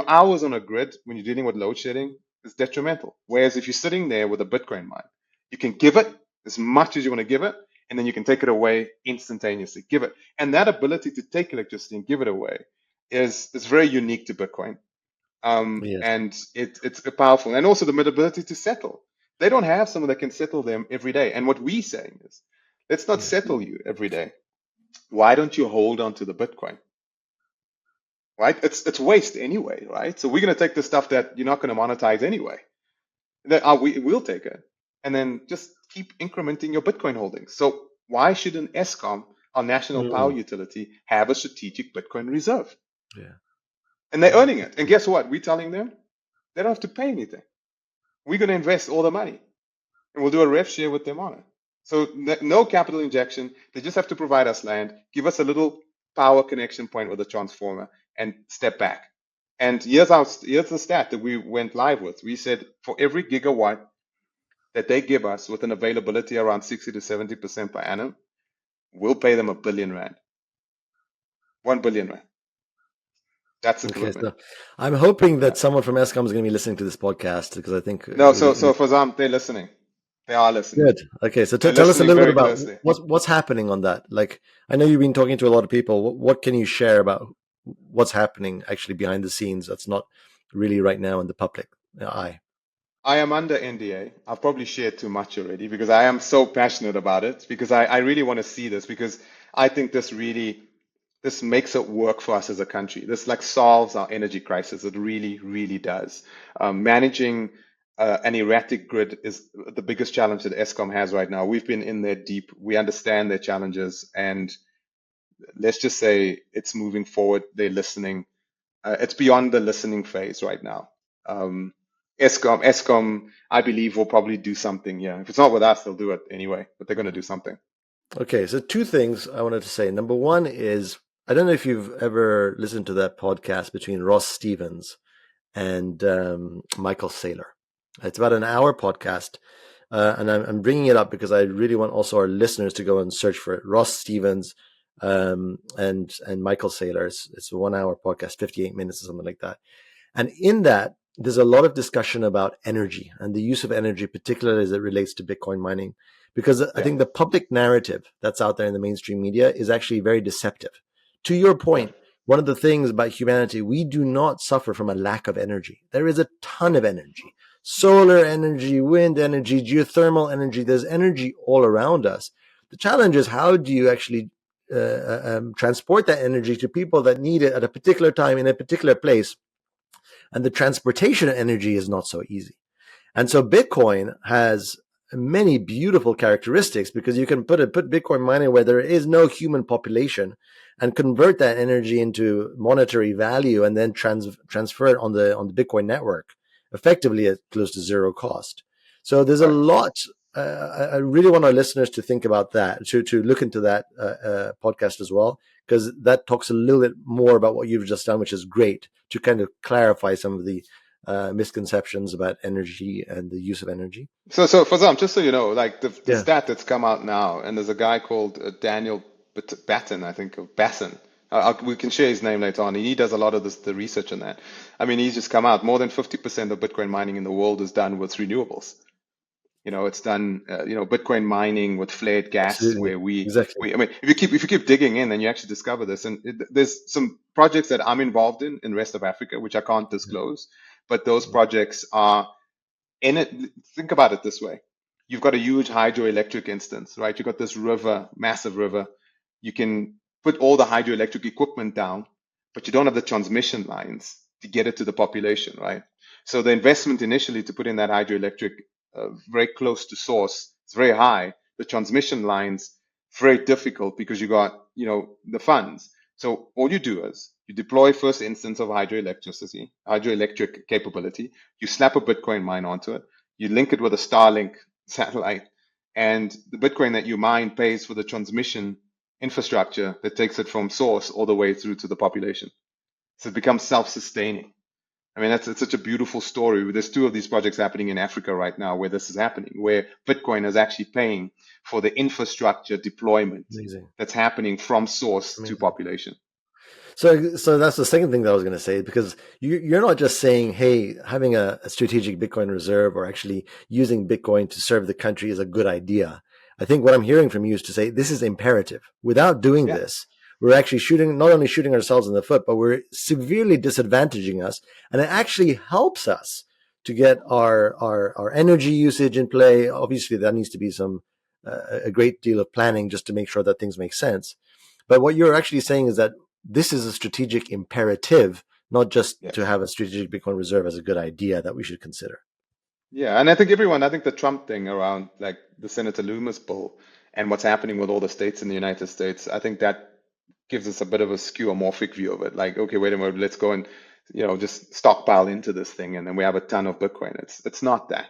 Hours on a grid when you're dealing with load shedding is detrimental. Whereas if you're sitting there with a Bitcoin mine, you can give it as much as you want to give it, and then you can take it away instantaneously. Give it. And that ability to take electricity and give it away is very unique to Bitcoin. Yes. And it's powerful. And also the ability to settle. They don't have someone that can settle them every day. And what we're saying is, let's not settle you every day. Why don't you hold on to the Bitcoin? right? It's waste anyway, right? So we're going to take the stuff that you're not going to monetize anyway. That we'll take it, and then just keep incrementing your Bitcoin holdings. So why should an Eskom, our national power utility, have a strategic Bitcoin reserve? Yeah. And they're earning it. And guess what? We're telling them they don't have to pay anything. We're going to invest all the money, and we'll do a rev share with them on it. So no capital injection. They just have to provide us land, give us a little power connection point with a transformer, and step back. And here's the stat that we went live with. We said for every gigawatt that they give us with an availability around 60 to 70% per annum, we'll pay them R1 billion. 1 billion rand. That's the commitment. So I'm hoping that someone from Eskom is going to be listening to this podcast, because I think no. So Farzam, they're listening. They are listening. Good. Okay, so tell us a little bit about what's happening on that. Like, I know you've been talking to a lot of people. What can you share about what's happening actually behind the scenes that's not really right now in the public eye? I am under NDA. I've probably shared too much already because I am so passionate about it, because I really want to see this, because I think this makes it work for us as a country. This like solves our energy crisis. It really, really does. Managing an erratic grid is the biggest challenge that Eskom has right now. We've been in there deep. We understand their challenges, and let's just say it's moving forward. They're listening. It's beyond the listening phase right now. Eskom, I believe, will probably do something. Yeah, if it's not with us, they'll do it anyway. But they're going to do something. Okay, so two things I wanted to say. Number one is, I don't know if you've ever listened to that podcast between Ross Stevens and Michael Saylor. It's about an hour podcast, and I'm bringing it up because I really want also our listeners to go and search for it. Ross Stevens and Michael Saylor. It's a 1 hour podcast, 58 minutes or something like that. And in that, there's a lot of discussion about energy and the use of energy, particularly as it relates to Bitcoin mining, because I think the public narrative that's out there in the mainstream media is actually very deceptive. To your point, one of the things about humanity, we do not suffer from a lack of energy. There is a ton of energy. Solar energy, wind energy, geothermal energy. There's energy all around us. The challenge is, how do you actually transport that energy to people that need it at a particular time in a particular place? And the transportation of energy is not so easy. And so Bitcoin has many beautiful characteristics, because you can put Bitcoin mining where there is no human population and convert that energy into monetary value, and then transfer it on the Bitcoin network effectively at close to zero cost. So there's a lot. I really want our listeners to think about that, to look into that podcast as well, because that talks a little bit more about what you've just done, which is great, to kind of clarify some of the misconceptions about energy and the use of energy. So Farzam, just so you know, like the stat that's come out now, and there's a guy called Daniel Batten, I think, of Basson. We can share his name later on. He does a lot of the research on that. I mean, he's just come out. More than 50% of Bitcoin mining in the world is done with renewables. It's done, Bitcoin mining with flared gas. Absolutely. Where I mean, if you keep digging in, then you actually discover this. And there's some projects that I'm involved in the rest of Africa, which I can't disclose, but those projects are in it. Think about it this way. You've got a huge hydroelectric instance, right? You've got this river, massive river. You can put all the hydroelectric equipment down, but you don't have the transmission lines to get it to the population, right? So the investment initially to put in that hydroelectric very close to source, it's very high. The transmission lines, very difficult, because you got, the funds. So all you do is you deploy first instance of hydroelectric capability. You slap a Bitcoin mine onto it. You link it with a Starlink satellite, and the Bitcoin that you mine pays for the transmission infrastructure that takes it from source all the way through to the population. So it becomes self-sustaining. I mean, it's such a beautiful story. There's two of these projects happening in Africa right now where this is happening, where Bitcoin is actually paying for the infrastructure deployment that's happening from source to population. So that's the second thing that I was going to say, because you're not just saying, hey, having a strategic Bitcoin reserve or actually using Bitcoin to serve the country is a good idea. I think what I'm hearing from you is to say this is imperative. Without doing this, we're actually not only shooting ourselves in the foot, but we're severely disadvantaging us. And it actually helps us to get our energy usage in play. Obviously, there needs to be a great deal of planning just to make sure that things make sense. But what you're actually saying is that this is a strategic imperative, not just Yes. to have a strategic Bitcoin reserve as a good idea that we should consider. Yeah, and I think the Trump thing around like the Senator Loomis bill and what's happening with all the states in the United States, I think that gives us a bit of a skeuomorphic view of it. Like, okay, wait a minute, let's go and just stockpile into this thing, and then we have a ton of Bitcoin. It's not that.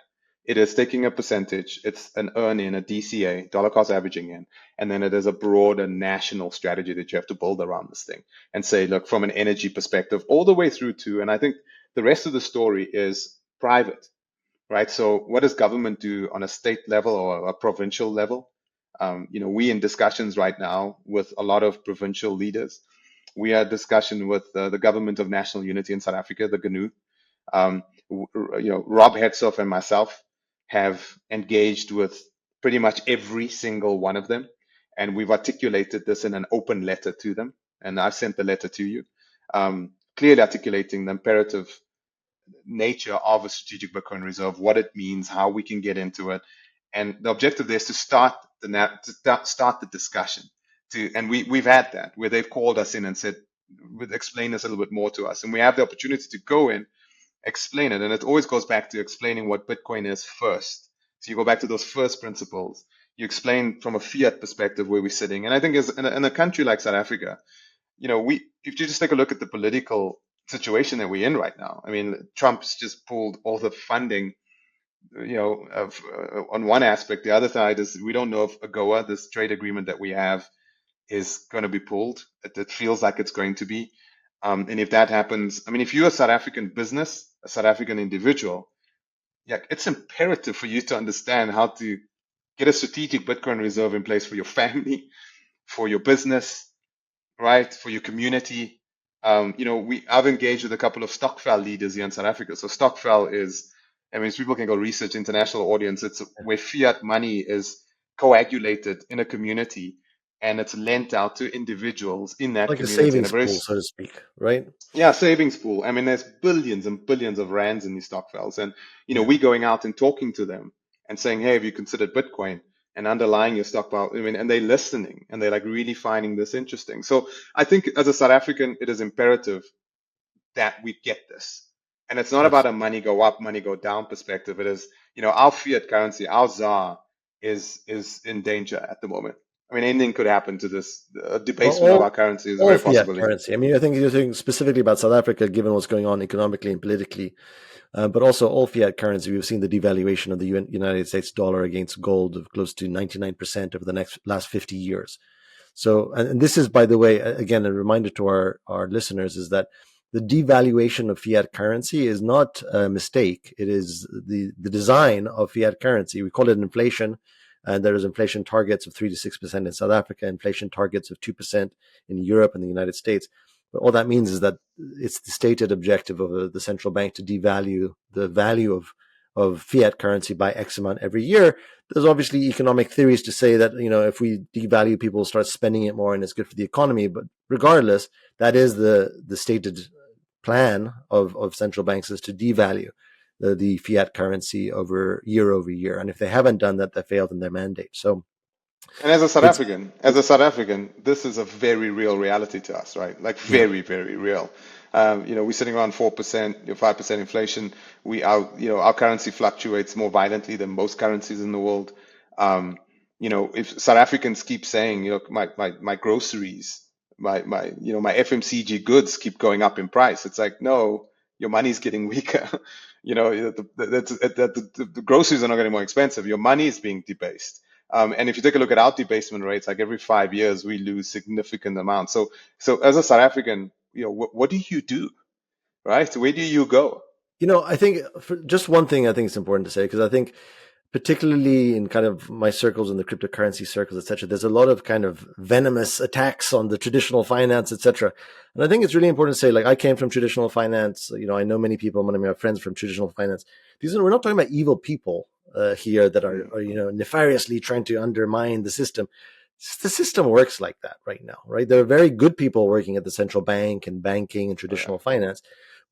It is taking a percentage. It's an earn in, a DCA, dollar cost averaging in, and then it is a broader national strategy that you have to build around this thing and say, look, from an energy perspective, all the way through to, and I think the rest of the story is private, right? So what does government do on a state level or a provincial level? We in discussions right now with a lot of provincial leaders. We are discussion with the Government of National Unity in South Africa, the GNU. Rob Hetzoff and myself have engaged with pretty much every single one of them, and we've articulated this in an open letter to them. And I've sent the letter to you, clearly articulating the imperative nature of a strategic Bitcoin reserve, what it means, how we can get into it, and the objective there is to start the discussion. And we've had that where they've called us in and said, explain this a little bit more to us, and we have the opportunity to go in, explain it, and it always goes back to explaining what Bitcoin is first. So you go back to those first principles. You explain from a fiat perspective where we're sitting, and I think as in a country like South Africa, if you just take a look at the political situation that we're in right now. I mean, Trump's just pulled all the funding, on one aspect. The other side is we don't know if AGOA, this trade agreement that we have, is going to be pulled. It feels like it's going to be. And if that happens, I mean, if you're a South African business, a South African individual, yeah, it's imperative for you to understand how to get a strategic Bitcoin reserve in place for your family, for your business, right, for your community. I've engaged with a couple of Stokvel leaders here in South Africa. So Stokvel is, I mean, people can go research international audience. It's where fiat money is coagulated in a community and it's lent out to individuals in that Like a community in a savings very, pool, so to speak, right? yeah, savings pool. I mean, there's billions and billions of rands in these Stokvels, and Yeah. we going out and talking to them and saying, hey, have you considered Bitcoin? And underlying your stockpile, I mean, and they're listening and they're like really finding this interesting. So I think as a South African, it is imperative that we get this. And it's not about a money go up, money go down perspective. It is, our fiat currency, our ZAR is in danger at the moment. I mean, anything could happen to this. Debasement of our currency is a All very fiat possibility. currency. I mean, I think you're thinking specifically about South Africa, given what's going on economically and politically, but also all fiat currency. We've seen the devaluation of the United States dollar against gold of close to 99% over the last 50 years. So, and this is, by the way, again, a reminder to our listeners is that the devaluation of fiat currency is not a mistake. It is the design of fiat currency. We call it inflation. And there is inflation targets of 3 to 6% in South Africa, inflation targets of 2% in Europe and the United States. But all that means is that it's the stated objective of the central bank to devalue the value of fiat currency by X amount every year. There's obviously economic theories to say that, if we devalue, people will start spending it more and it's good for the economy. But regardless, that is the stated plan of central banks, is to devalue the fiat currency over year. And if they haven't done that, they failed in their mandate. So, and as a South African, this is a very real reality to us, right? Like very, very real. We're sitting around 4%, 5% inflation. Our currency fluctuates more violently than most currencies in the world. If South Africans keep saying, my groceries, my FMCG goods keep going up in price, it's like, no, your money's getting weaker. The groceries are not getting more expensive. Your money is being debased. And if you take a look at our debasement rates, like every 5 years, we lose significant amounts. So as a South African, what do you do, right? Where do you go? I think for just one thing, I think it's important to say, because I think particularly in kind of my circles and the cryptocurrency circles, etc., there's a lot of kind of venomous attacks on the traditional finance, etc. And I think it's really important to say, like, I came from traditional finance. I know many people, many of my friends from traditional finance. We're not talking about evil people here that are nefariously trying to undermine the system. The system works like that right now, right? There are very good people working at the central bank and banking and traditional finance.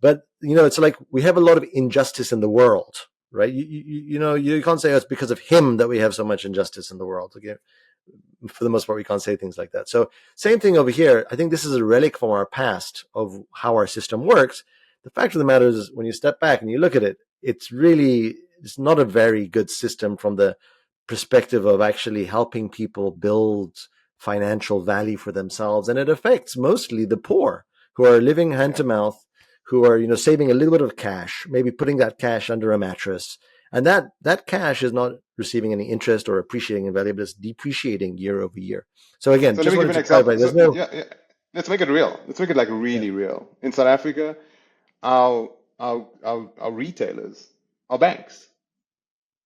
But, it's like we have a lot of injustice in the world, right? You can't say it's because of him that we have so much injustice in the world. Okay? for the most part, we can't say things like that. So same thing over here. I think this is a relic from our past of how our system works. The fact of the matter is, when you step back and you look at it, it's not a very good system from the perspective of actually helping people build financial value for themselves. And it affects mostly the poor who are living hand to mouth, who are, saving a little bit of cash, maybe putting that cash under a mattress. And that cash is not receiving any interest or appreciating in value, but it's depreciating year over year. So again, So let just me give you wanted an to clarify. example. There's So no yeah, let's make it real. Let's make it like yeah, really real. In South Africa, our retailers are banks.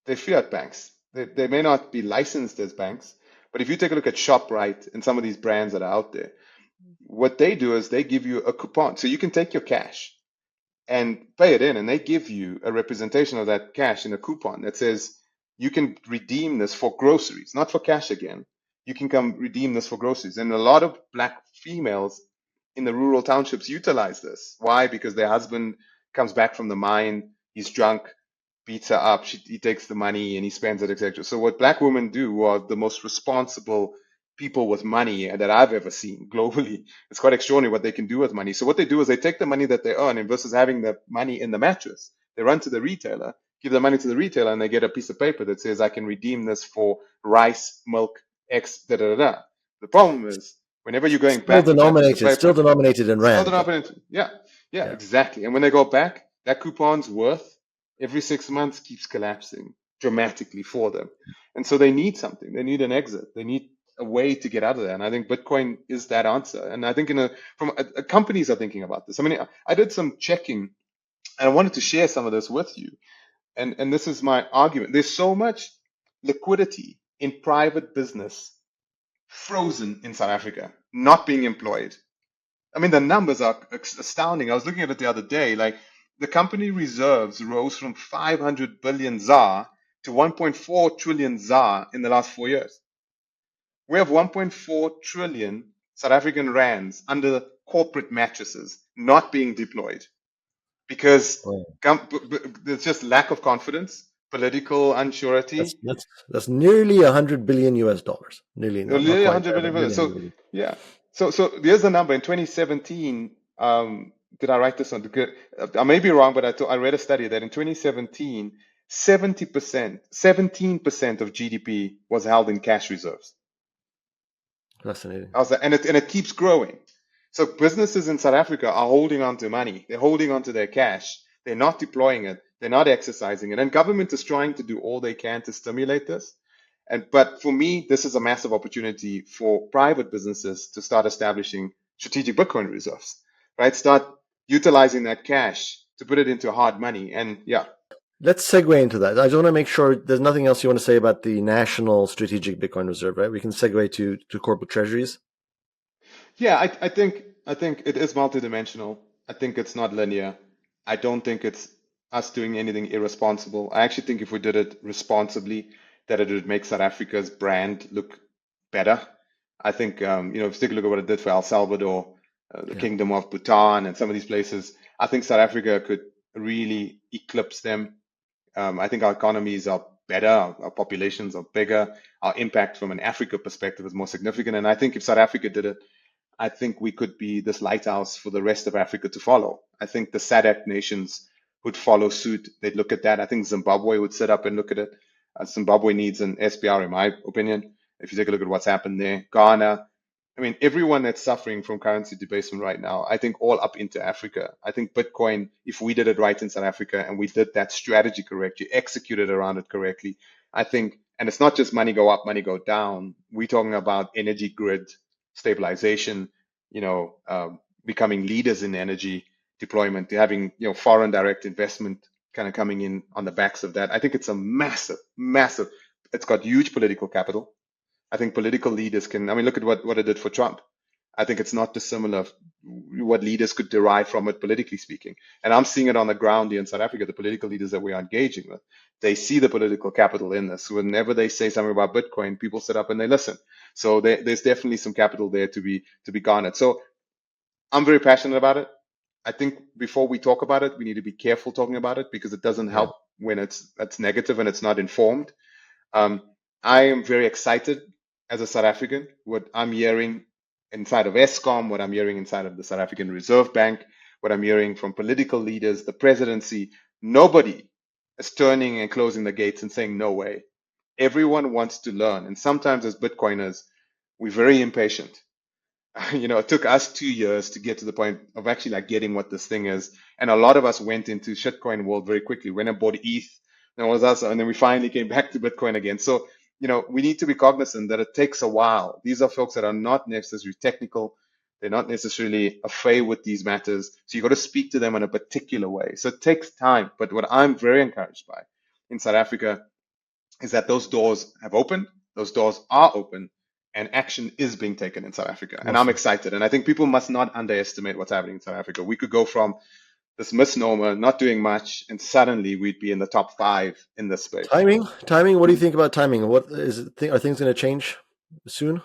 They're fiat banks. They may not be licensed as banks, but if you take a look at ShopRite and some of these brands that are out there, what they do is they give you a coupon. So you can take your cash and pay it in, and they give you a representation of that cash in a coupon that says you can redeem this for groceries, not for cash again. You can come redeem this for groceries. And a lot of black females in the rural townships utilize this. Why? Because their husband comes back from the mine, he's drunk, beats her up, he takes the money and he spends it, etc. So what black women do are the most responsible people with money that I've ever seen globally. It's quite extraordinary what they can do with money. So what they do is they take the money that they earn, and versus having the money in the mattress, they run to the retailer, give the money to the retailer, and they get a piece of paper that says, I can redeem this for rice, milk, X, da da da. The problem is, whenever you're going still back with that piece of denominated, still paper, denominated in still rand, though. denominated. Yeah, yeah, Yeah. exactly. And when they go back, that coupon's worth every 6 months keeps collapsing dramatically for them. And so they need something. They need an exit. They need a way to get out of that. And I think Bitcoin is that answer. And I think companies are thinking about this. I mean, I did some checking and I wanted to share some of this with you. And this is my argument. There's so much liquidity in private business frozen in South Africa, not being employed. I mean, the numbers are astounding. I was looking at it the other day. Like, the company reserves rose from 500 billion ZAR to 1.4 trillion ZAR in the last 4 years. We have 1.4 trillion South African rands under corporate mattresses not being deployed because Well, there's just lack of confidence, political unsurety. that's nearly $100 billion US. Nearly, not Nearly quite 100 there, but billion. nearly, So nearly. yeah. So here's the number. In 2017, did I write this on? I may be wrong, but I read a study that in 2017, 70%, 17% of GDP was held in cash reserves. Fascinating. And it keeps growing. So businesses in South Africa are holding on to money. They're holding on to their cash. They're not deploying it. They're not exercising it. And government is trying to do all they can to stimulate this. But for me, this is a massive opportunity for private businesses to start establishing strategic Bitcoin reserves, right? Start utilizing that cash to put it into hard money. And yeah. Let's segue into that. I just want to make sure there's nothing else you want to say about the National Strategic Bitcoin Reserve, right? We can segue to corporate treasuries. Yeah, I think it is multidimensional. I think it's not linear. I don't think it's us doing anything irresponsible. I actually think if we did it responsibly, that it would make South Africa's brand look better. I think if you take a look at what it did for El Salvador, the Kingdom of Bhutan, and some of these places, I think South Africa could really eclipse them. I think our economies are better, our populations are bigger, our impact from an Africa perspective is more significant. And I think if South Africa did it, I think we could be this lighthouse for the rest of Africa to follow. I think the SADC nations would follow suit. They'd look at that. I think Zimbabwe would sit up and look at it. Zimbabwe needs an SPR, in my opinion. If you take a look at what's happened there, Ghana, I mean, everyone that's suffering from currency debasement right now, I think all up into Africa. I think Bitcoin, if we did it right in South Africa and we did that strategy correctly, executed around it correctly, I think, and it's not just money go up, money go down. We're talking about energy grid stabilization, becoming leaders in energy deployment, having, foreign direct investment kind of coming in on the backs of that. I think it's a massive, massive, it's got huge political capital. I think political leaders look at what it did for Trump. I think it's not dissimilar what leaders could derive from it, politically speaking. And I'm seeing it on the ground here in South Africa, the political leaders that we are engaging with. They see the political capital in this. Whenever they say something about Bitcoin, people sit up and they listen. So there's definitely some capital there to be garnered. So I'm very passionate about it. I think before we talk about it, we need to be careful talking about it because it doesn't help when it's negative and it's not informed. I am very excited as a South African, what I'm hearing inside of Eskom, what I'm hearing inside of the South African Reserve Bank, what I'm hearing from political leaders, the presidency, nobody is turning and closing the gates and saying, no way. Everyone wants to learn. And sometimes as Bitcoiners, we're very impatient. It took us 2 years to get to the point of actually like getting what this thing is. And a lot of us went into shitcoin world very quickly. Went and bought ETH, and it was us, and then we finally came back to Bitcoin again. So, we need to be cognizant that it takes a while. These are folks that are not necessarily technical. They're not necessarily afraid with these matters. So you got to speak to them in a particular way. So it takes time. But what I'm very encouraged by in South Africa is that those doors have opened, those doors are open, and action is being taken in South Africa. And I'm Awesome. excited. And I think people must not underestimate what's happening in South Africa. We could go from this misnomer, not doing much, and suddenly we'd be in the top 5 in this space. Timing. What do you think about timing? What is it? Are things going to change soon?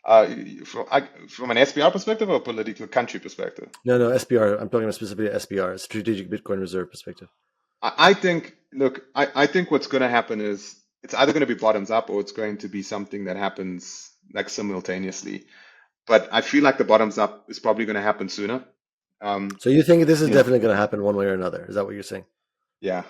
From an SPR perspective or a political country perspective? No, SPR. I'm talking about specifically SPR, Strategic Bitcoin Reserve perspective. I think, look, I think what's going to happen is it's either going to be bottoms up or it's going to be something that happens like simultaneously. But I feel like the bottoms up is probably going to happen sooner. So you think this is definitely going to happen one way or another? Is that what you're saying? Yeah.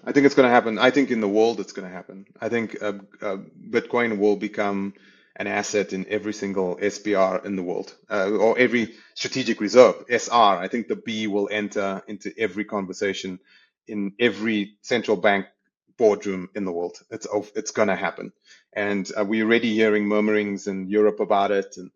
I think it's going to happen. I think in the world it's going to happen. I think Bitcoin will become an asset in every single SPR in the world, or every strategic reserve, SR. I think the B will enter into every conversation in every central bank boardroom in the world. It's going to happen. And we're already hearing murmurings in Europe about it. And,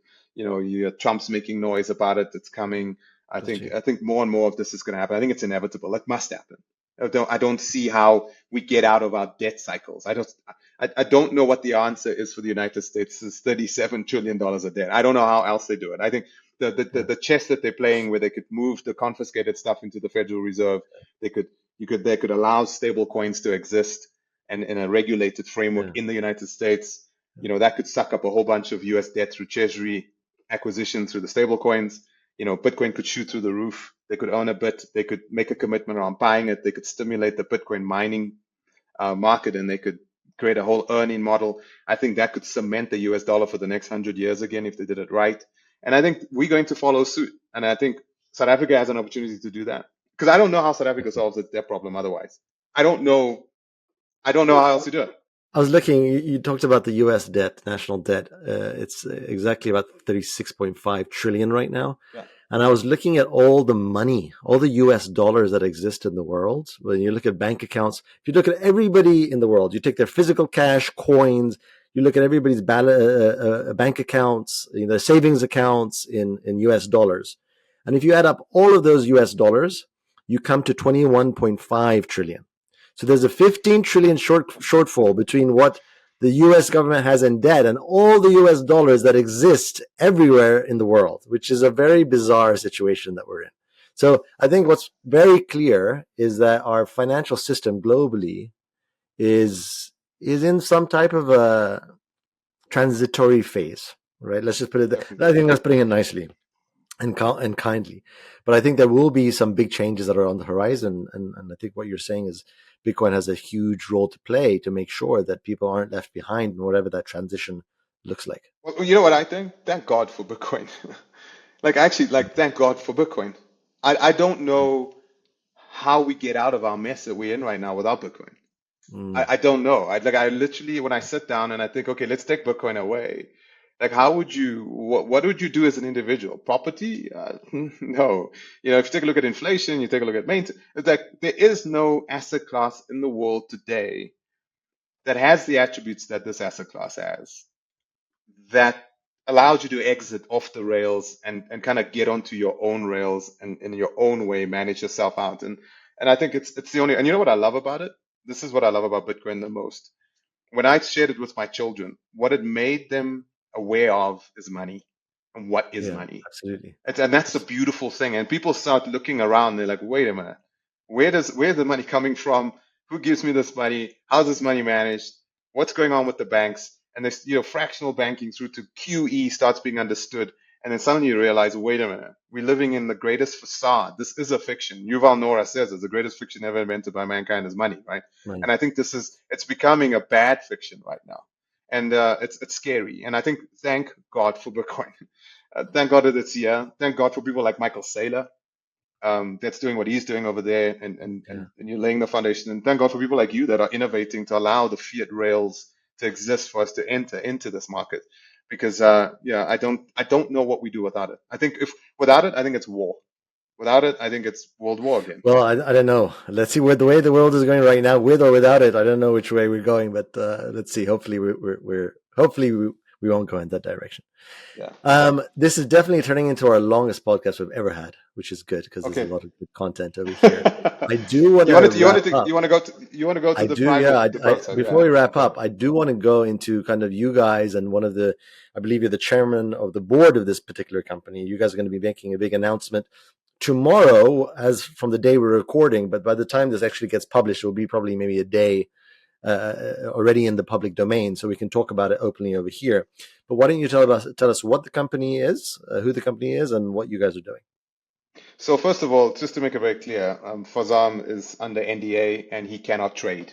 Trump's making noise about it. It's coming. I think more and more of this is going to happen. I think it's inevitable. It must happen. I don't see how we get out of our debt cycles. I don't know what the answer is for the United States. It's $37 trillion of debt. I don't know how else they do it. I think the chess that they're playing, where they could move the confiscated stuff into the Federal Reserve, they could allow stable coins to exist and in a regulated framework in the United States. That could suck up a whole bunch of US debt through Treasury acquisition through the stable coins. Bitcoin could shoot through the roof. They could own a bit. They could make a commitment around buying it. They could stimulate the Bitcoin mining market, and they could create a whole earning model. I think that could cement the US dollar for the next 100 years again if they did it right. And I think we're going to follow suit. And I think South Africa has an opportunity to do that. Because I don't know how South Africa solves its debt problem otherwise. I don't know how else to do it. I was looking, you talked about the US debt, national debt. It's exactly about 36.5 trillion right now. Yeah. And I was looking at all the money, all the US dollars that exist in the world. When you look at bank accounts, if you look at everybody in the world, you take their physical cash, coins, you look at everybody's bank accounts, their savings accounts in US dollars. And if you add up all of those US dollars, you come to 21.5 trillion. So there's a 15 trillion shortfall between what the US government has in debt and all the US dollars that exist everywhere in the world, which is a very bizarre situation that we're in. So I think what's very clear is that our financial system globally is in some type of a transitory phase, right? Let's just put it there. I think that's putting it nicely and kindly. But I think there will be some big changes that are on the horizon. And I think what you're saying is Bitcoin has a huge role to play to make sure that people aren't left behind in whatever that transition looks like. Well, you know what I think? Thank God for Bitcoin. Thank God for Bitcoin. I don't know how we get out of our mess that we're in right now without Bitcoin. I don't know. I literally, when I sit down and I think, okay, let's take Bitcoin away. What would you do as an individual? Property? No. If you take a look at inflation, you take a look at maintenance, it's like there is no asset class in the world today that has the attributes that this asset class has, that allows you to exit off the rails and kind of get onto your own rails and in your own way manage yourself out. And I think it's the only, and you know what I love about it? This is what I love about Bitcoin the most. When I shared it with my children, what it made them aware of is money and what is money. Absolutely. And that's the beautiful thing. And people start looking around. They're like, wait a minute, where's the money coming from? Who gives me this money? How's this money managed? What's going on with the banks? And this, fractional banking through to QE starts being understood. And then suddenly you realize, wait a minute, we're living in the greatest facade. This is a fiction. Yuval Noah says it's the greatest fiction ever invented by mankind is money, right? And I think it's becoming a bad fiction right now. and it's scary. And I think thank God for Bitcoin. Thank God that it's here. Thank God for people like Michael Saylor, that's doing what he's doing over there, and you're laying the foundation. And thank God for people like you that are innovating to allow the fiat rails to exist for us to enter into this market. Because I don't know what we do without it. I think if without it, I think it's war. Without it, I think it's World War again. Well, I don't know. Let's see where the way the world is going right now, with or without it. I don't know which way we're going, but let's see. Hopefully, we won't go in that direction. Yeah. This is definitely turning into our longest podcast we've ever had, which is good because there's a lot of good content over here. I do want to you want to go to the private. Before we wrap up, I do want to go into kind of you guys and I believe you're the chairman of the board of this particular company. You guys are going to be making a big announcement tomorrow, as from the day we're recording, but by the time this actually gets published, it will be probably maybe a day already in the public domain, so we can talk about it openly over here. But why don't you tell us what the company is, who the company is, and what you guys are doing? So first of all, just to make it very clear, Farzam is under NDA and he cannot trade.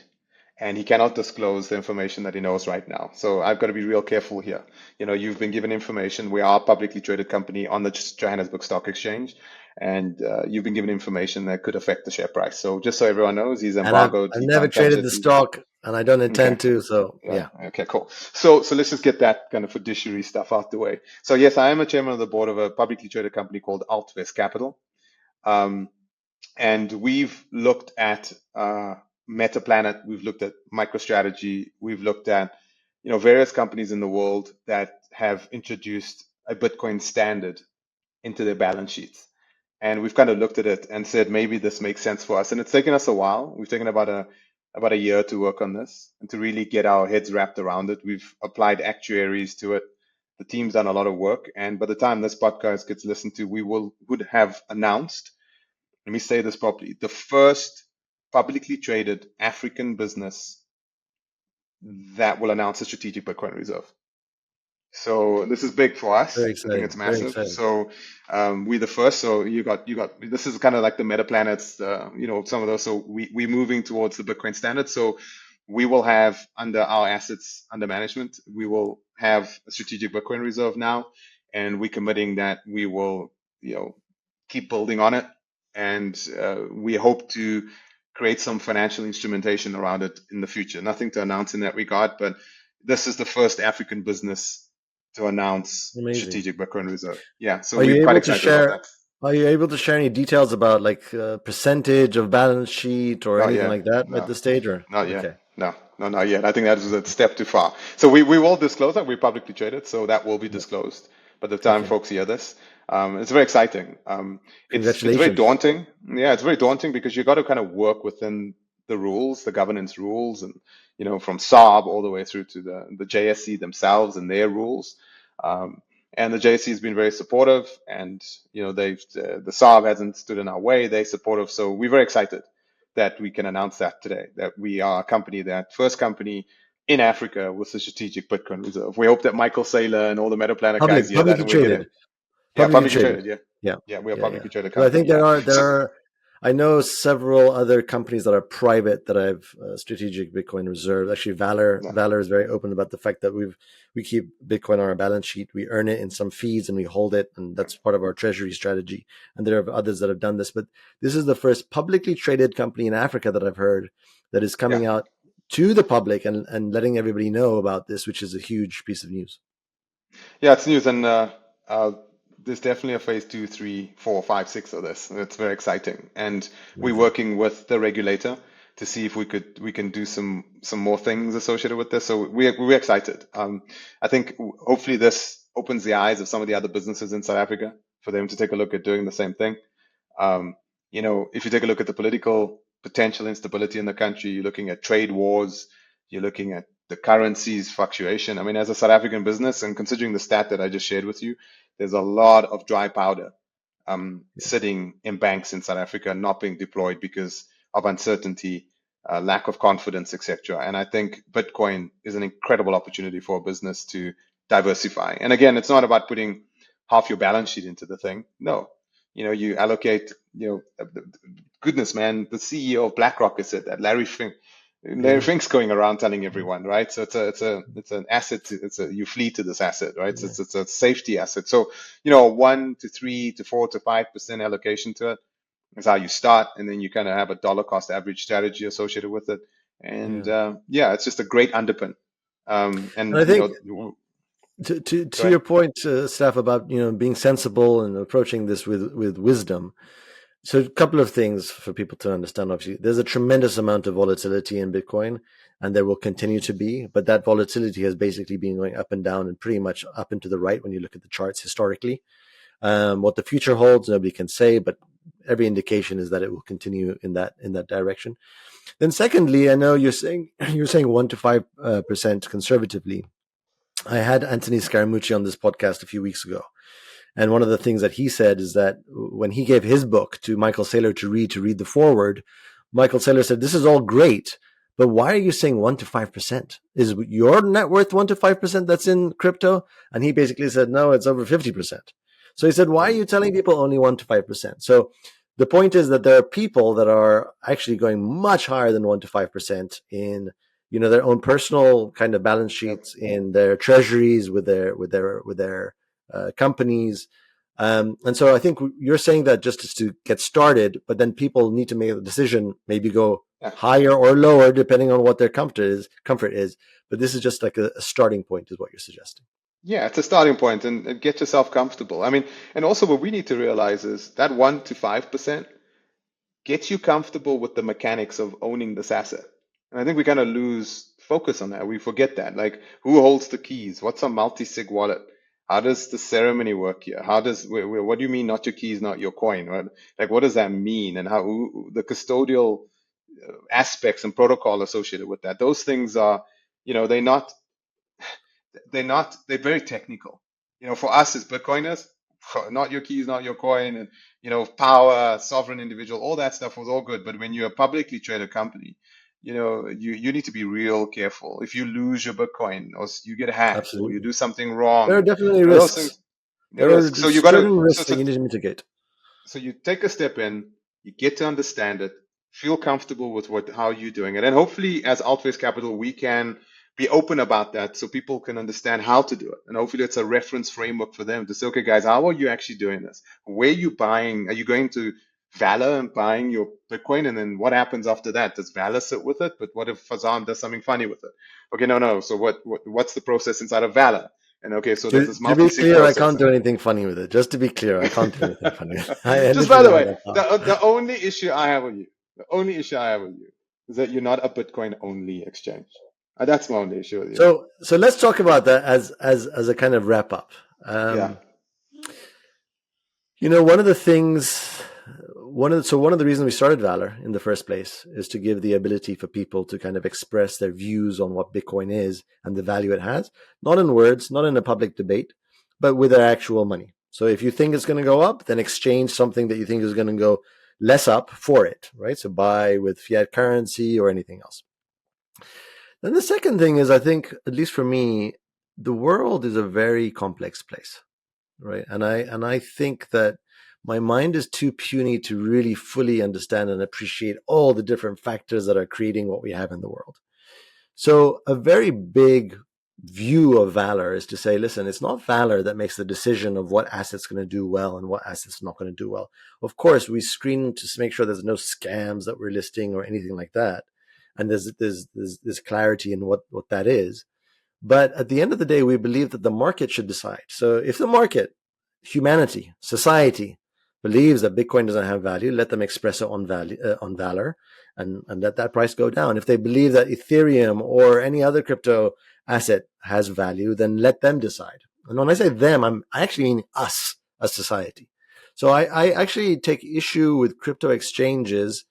And he cannot disclose the information that he knows right now. So I've got to be real careful here. You've been given information. We are a publicly traded company on the Johannesburg Stock Exchange, and you've been given information that could affect the share price. So just so everyone knows, he's embargoed. I've never traded the stock, and I don't intend to. So yeah. Okay, cool. So let's just get that kind of fiduciary stuff out the way. So yes, I am a chairman of the board of a publicly traded company called Altvest Capital, and we've looked at Metaplanet, we've looked at MicroStrategy, we've looked at various companies in the world that have introduced a Bitcoin standard into their balance sheets. And we've kind of looked at it and said, maybe this makes sense for us. And it's taken us a while. We've taken about a year to work on this and to really get our heads wrapped around it. We've applied actuaries to it. The team's done a lot of work. And by the time this podcast gets listened to, we would have announced, let me say this properly, the first publicly traded African business that will announce a strategic Bitcoin reserve. So this is big for us. I think it's massive. So we're the first. So you got. This is kind of like the Metaplanets. Some of those. So we're moving towards the Bitcoin standard. So we will have under our assets under management, we will have a strategic Bitcoin reserve now, and we're committing that we will keep building on it, and we hope to create some financial instrumentation around it in the future. Nothing to announce in that regard, but this is the first African business to announce strategic Bitcoin reserve. Yeah, so we're quite excited about that. Are you able to share any details about like percentage of balance sheet or anything like that at this stage? Or not yet? Okay. No, not yet. I think that is a step too far. So we will disclose that. We're publicly traded, so that will be disclosed. By the time folks hear this, it's very exciting. It's very daunting. Yeah, it's very daunting because you got to kind of work within the rules, the governance rules, and from SARB all the way through to the JSC themselves and their rules. And the JSC has been very supportive, and the SARB hasn't stood in our way. They're supportive, so we're very excited that we can announce that today. That we are a company, that first company in Africa with a strategic Bitcoin reserve. We hope that Michael Saylor and all the Metaplanet guys hear that, and we get it. Yeah, publicly traded. Yeah, we are publicly traded company. Well, I think there are. I know several other companies that are private that have strategic Bitcoin reserves. Actually, VALR is very open about the fact that we keep Bitcoin on our balance sheet. We earn it in some fees and we hold it, and that's part of our treasury strategy. And there are others that have done this, but this is the first publicly traded company in Africa that I've heard that is coming out to the public and letting everybody know about this, which is a huge piece of news. Yeah, it's news, and there's definitely a phase 2, 3, 4, 5, 6 of this. It's very exciting, and we're working with the regulator to see if we can do some more things associated with this. So we're excited. I think hopefully this opens the eyes of some of the other businesses in South Africa for them to take a look at doing the same thing. If you take a look at the political potential instability in the country, you're looking at trade wars, you're looking at the currency's fluctuation. I mean, as a South African business, and considering the stat that I just shared with you, there's a lot of dry powder sitting in banks in South Africa, not being deployed because of uncertainty, lack of confidence, etc. And I think Bitcoin is an incredible opportunity for a business to diversify. And again, it's not about putting half your balance sheet into the thing. No, you allocate. Goodness, man, the CEO of BlackRock has said that. Larry Fink, There are things going around telling everyone, right? So it's an asset. You flee to this asset, right? So it's a safety asset. So 1 to 3 to 4 to 5% allocation to it is how you start, and then you kind of have a dollar cost average strategy associated with it. And it's just a great underpin. And I think to your point, Steph, about being sensible and approaching this with wisdom. So a couple of things for people to understand. Obviously, there's a tremendous amount of volatility in Bitcoin, and there will continue to be. But that volatility has basically been going up and down, and pretty much up and to the right when you look at the charts historically. What the future holds, nobody can say, but every indication is that it will continue in that direction. Then, secondly, I know you're saying 1 to 5% conservatively. I had Anthony Scaramucci on this podcast a few weeks ago. And one of the things that he said is that when he gave his book to Michael Saylor to read the foreword, Michael Saylor said, "This is all great, but why are you saying 1 to 5%? Is your net worth 1 to 5% that's in crypto?" And he basically said, "No, it's over 50%. So he said, "Why are you telling people only 1 to 5%? So the point is that there are people that are actually going much higher than 1 to 5% in their own personal kind of balance sheets, in their treasuries, with their companies. And so I think you're saying that just to get started, but then people need to make a decision, maybe go higher or lower, depending on what their comfort is. But this is just like a starting point is what you're suggesting. Yeah, it's a starting point, and get yourself comfortable. I mean, and also what we need to realize is that 1 to 5% gets you comfortable with the mechanics of owning this asset. And I think we kind of lose focus on that. We forget that. Like, who holds the keys? What's a multi-sig wallet? How does the ceremony work here? What do you mean not your keys, not your coin? Right? Like, what does that mean? And how the custodial aspects and protocol associated with that? Those things are, they're very technical. For us as Bitcoiners, not your keys, not your coin, and power, sovereign individual, all that stuff was all good. But when you're a publicly traded company, you need to be real careful. If you lose your Bitcoin, or you get hacked, Absolutely. or you do something wrong, there are definitely risks. Those things, there are risks. So you got risks that you need to mitigate. So you take a step in, you get to understand it, feel comfortable with how you're doing it, and hopefully, as Altvest Capital, we can be open about that so people can understand how to do it. And hopefully it's a reference framework for them to say, okay, guys, how are you actually doing this? Where are you buying? Are you going to VALR and buying your Bitcoin? And then what happens after that? Does VALR sit with it? But what if Farzam does something funny with it? Okay, no. So what's the process inside of VALR? And okay, so there's this multi-sig To be clear, process. I can't do anything funny with it. Just to be clear, I can't do anything funny. Just by the way, the only issue I have with you, is that you're not a Bitcoin only exchange. That's my only issue with you. So let's talk about that as a kind of wrap up. One of the things, one of the reasons we started VALR in the first place is to give the ability for people to kind of express their views on what Bitcoin is and the value it has, not in words, not in a public debate, but with their actual money. So if you think it's going to go up, then exchange something that you think is going to go less up for it, right? So buy with fiat currency or anything else. Then the second thing is, I think, at least for me, the world is a very complex place, right? And I think that my mind is too puny to really fully understand and appreciate all the different factors that are creating what we have in the world. So a very big view of VALR is to say, listen, it's not VALR that makes the decision of what asset's going to do well and what asset's not going to do well. Of course, we screen to make sure there's no scams that we're listing or anything like that. And there's clarity in what that is. But at the end of the day, we believe that the market should decide. So if the market, humanity, society, believes that Bitcoin doesn't have value, let them express it on VALR and let that price go down. If they believe that Ethereum or any other crypto asset has value, then let them decide. And when I say them, I actually mean us as society. So I actually take issue with crypto exchanges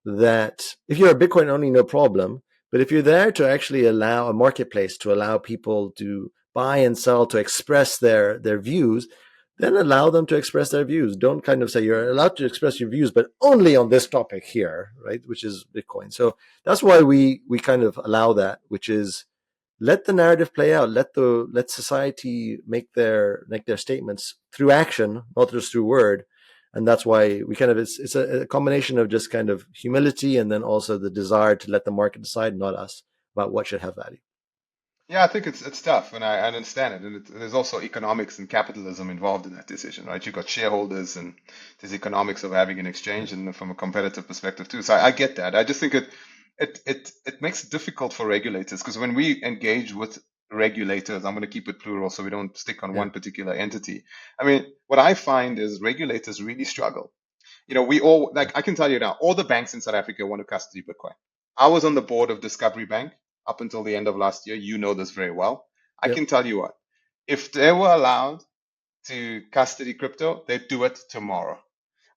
that if you're a Bitcoin only, no problem. But if you're there to actually allow a marketplace to allow people to buy and sell, to express their views, then allow them to express their views. Don't kind of say you're allowed to express your views, but only on this topic here, right? Which is Bitcoin. So that's why we kind of allow that, which is let the narrative play out. Let society make their statements through action, not just through word. And that's why we kind of, it's a combination of just kind of humility and then also the desire to let the market decide, not us, about what should have value. Yeah, I think it's tough, and I understand it. And there's also economics and capitalism involved in that decision, right? You've got shareholders, and there's economics of having an exchange, and from a competitive perspective too. So I get that. I just think it makes it difficult for regulators, because when we engage with regulators, I'm going to keep it plural so we don't stick on Yeah. one particular entity. I mean, what I find is regulators really struggle. We all, like, I can tell you now, all the banks in South Africa want to custody Bitcoin. I was on the board of Discovery Bank up until the end of last year. You know this very well. I Yep. can tell you what, if they were allowed to custody crypto, they'd do it tomorrow.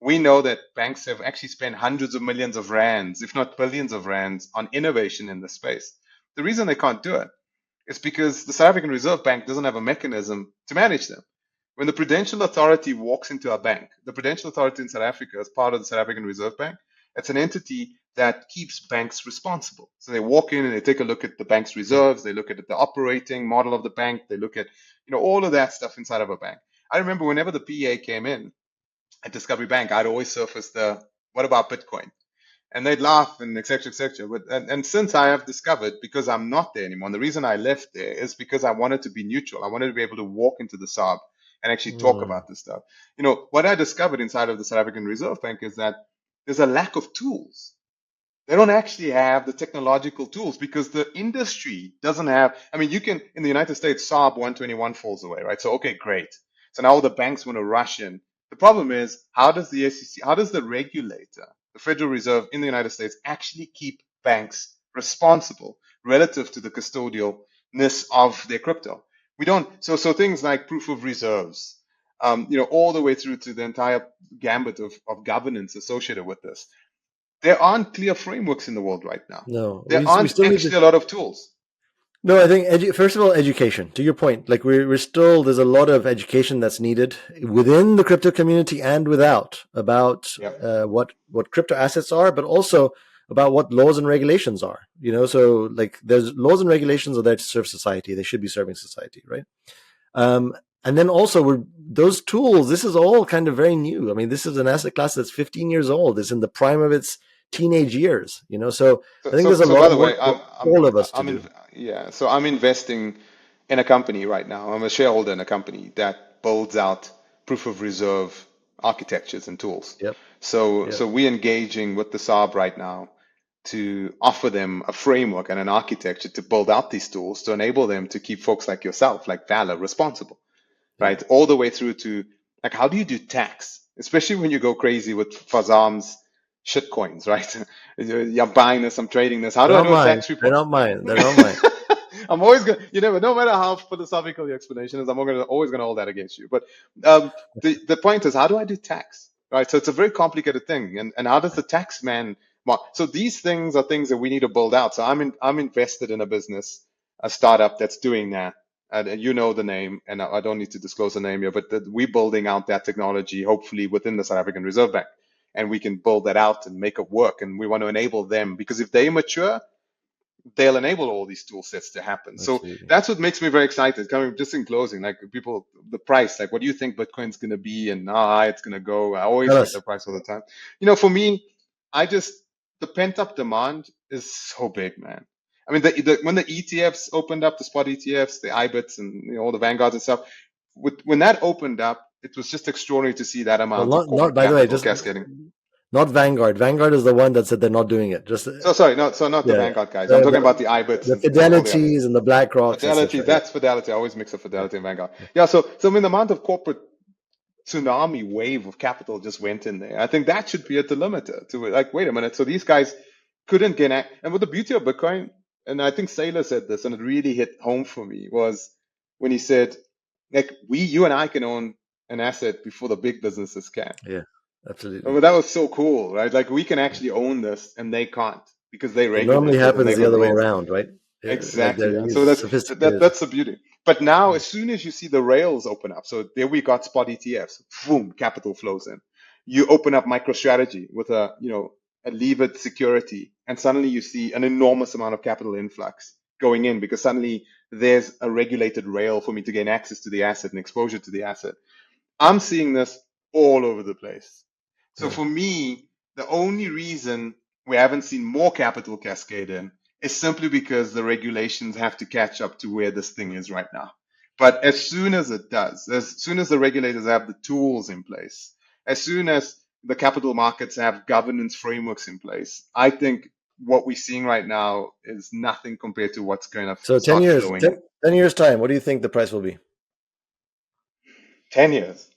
We know that banks have actually spent hundreds of millions of rands, if not billions of rands, on innovation in the space. The reason they can't do it is because the South African Reserve Bank doesn't have a mechanism to manage them. When the Prudential Authority walks into a bank, the Prudential Authority in South Africa is part of the South African Reserve Bank. It's an entity that keeps banks responsible. So they walk in and they take a look at the bank's reserves, they look at the operating model of the bank, they look at all of that stuff inside of a bank. I remember whenever the PA came in at Discovery Bank, I'd always surface what about Bitcoin? And they'd laugh and et cetera, et cetera. And since I have discovered, because I'm not there anymore, and the reason I left there is because I wanted to be neutral. I wanted to be able to walk into the SARB and actually talk about this stuff. What I discovered inside of the South African Reserve Bank is that there's a lack of tools. They don't actually have the technological tools because the industry doesn't have. I mean, you can, in the United States, SARB 121 falls away, right? So, okay, great. So now all the banks want to rush in. The problem is, how does the SEC, how does the regulator, the Federal Reserve in the United States, actually keep banks responsible relative to the custodialness of their crypto? We don't. So things like proof of reserves, all the way through to the entire gambit of governance associated with this. There aren't clear frameworks in the world right now. No, There we aren't still need actually to. a lot of tools. No, I think first of all, education. To your point, like we're still, there's a lot of education that's needed within the crypto community and without about Yep. what crypto assets are, but also about what laws and regulations are. So like there's laws and regulations are there to serve society. They should be serving society, right? And then also those tools. This is all kind of very new. I mean, this is an asset class that's 15 years old. It's in the prime of its teenage years. So I think there's a So lot by of the work way, for all of us to do. So I'm investing in a company right now. I'm a shareholder in a company that builds out proof of reserve architectures and tools. Yep. So we're engaging with the SARB right now to offer them a framework and an architecture to build out these tools to enable them to keep folks like yourself, like VALR, responsible, right? All the way through to, like, how do you do tax, especially when you go crazy with Farzam's shit coins, right? You're buying this, I'm trading this. How do They're I not do a mine. tax They're report? not mine. They're not mine. I'm always going to, no matter how philosophical your explanation is, I'm always going to hold that against you. But the point is, how do I do tax, right? So it's a very complicated thing. And how does the tax man, so these things are things that we need to build out. So I'm invested in a business, a startup that's doing that. And you know the name, and I don't need to disclose the name here, but we're building out that technology, hopefully within the South African Reserve Bank. And we can build that out and make it work. And we want to enable them, because if they mature, they'll enable all these tool sets to happen. Absolutely. So that's what makes me very excited. Coming just in closing, like people, the price, like what do you think Bitcoin's going to be and how high it's going to go? I always Tell track us. the price all the time. For me, the pent up demand is so big, man. I mean, when the ETFs opened up, the spot ETFs, the IBITs and all the Vanguards and stuff, when that opened up, it was just extraordinary to see that Well, amount of not corporate by the way, capital just cascading. not Vanguard. Vanguard is the one that said they're not doing it. Just Sorry, not the yeah, Vanguard guys. I'm talking about the IBITs the and all the others. Fidelities and the Black Rocks, Fidelity, etc. Yeah, that's Fidelity. I always mix up yeah, Fidelity and Vanguard. Yeah, so I mean, the amount of corporate tsunami wave of capital just went in there. I think that should be a delimiter to it. Like, wait a minute. So these guys couldn't get and with the beauty of Bitcoin, and I think Saylor said this, and it really hit home for me, was when he said, like, you and I can own an asset before the big businesses can. yeah, absolutely. But that was so cool, right? Like, we can actually own this and they can't because they It normally regulate it and happens they've the got other way rules. around, right? Like Exactly. they're Yeah. So these sophisticated. that's the beauty. But now, as soon as you see the rails open up, so there we got spot ETFs, boom, capital flows in. You open up MicroStrategy with a levered security, and suddenly you see an enormous amount of capital influx going in because suddenly there's a regulated rail for me to gain access to the asset and exposure to the asset. I'm seeing this all over the place. So Yeah. for me, the only reason we haven't seen more capital cascade in is simply because the regulations have to catch up to where this thing is right now. But as soon as it does, as soon as the regulators have the tools in place, as soon as the capital markets have governance frameworks in place, I think what we're seeing right now is nothing compared to what's going to So 10 start years, flowing in. 10 years time, what do you think the price will be? 10 years.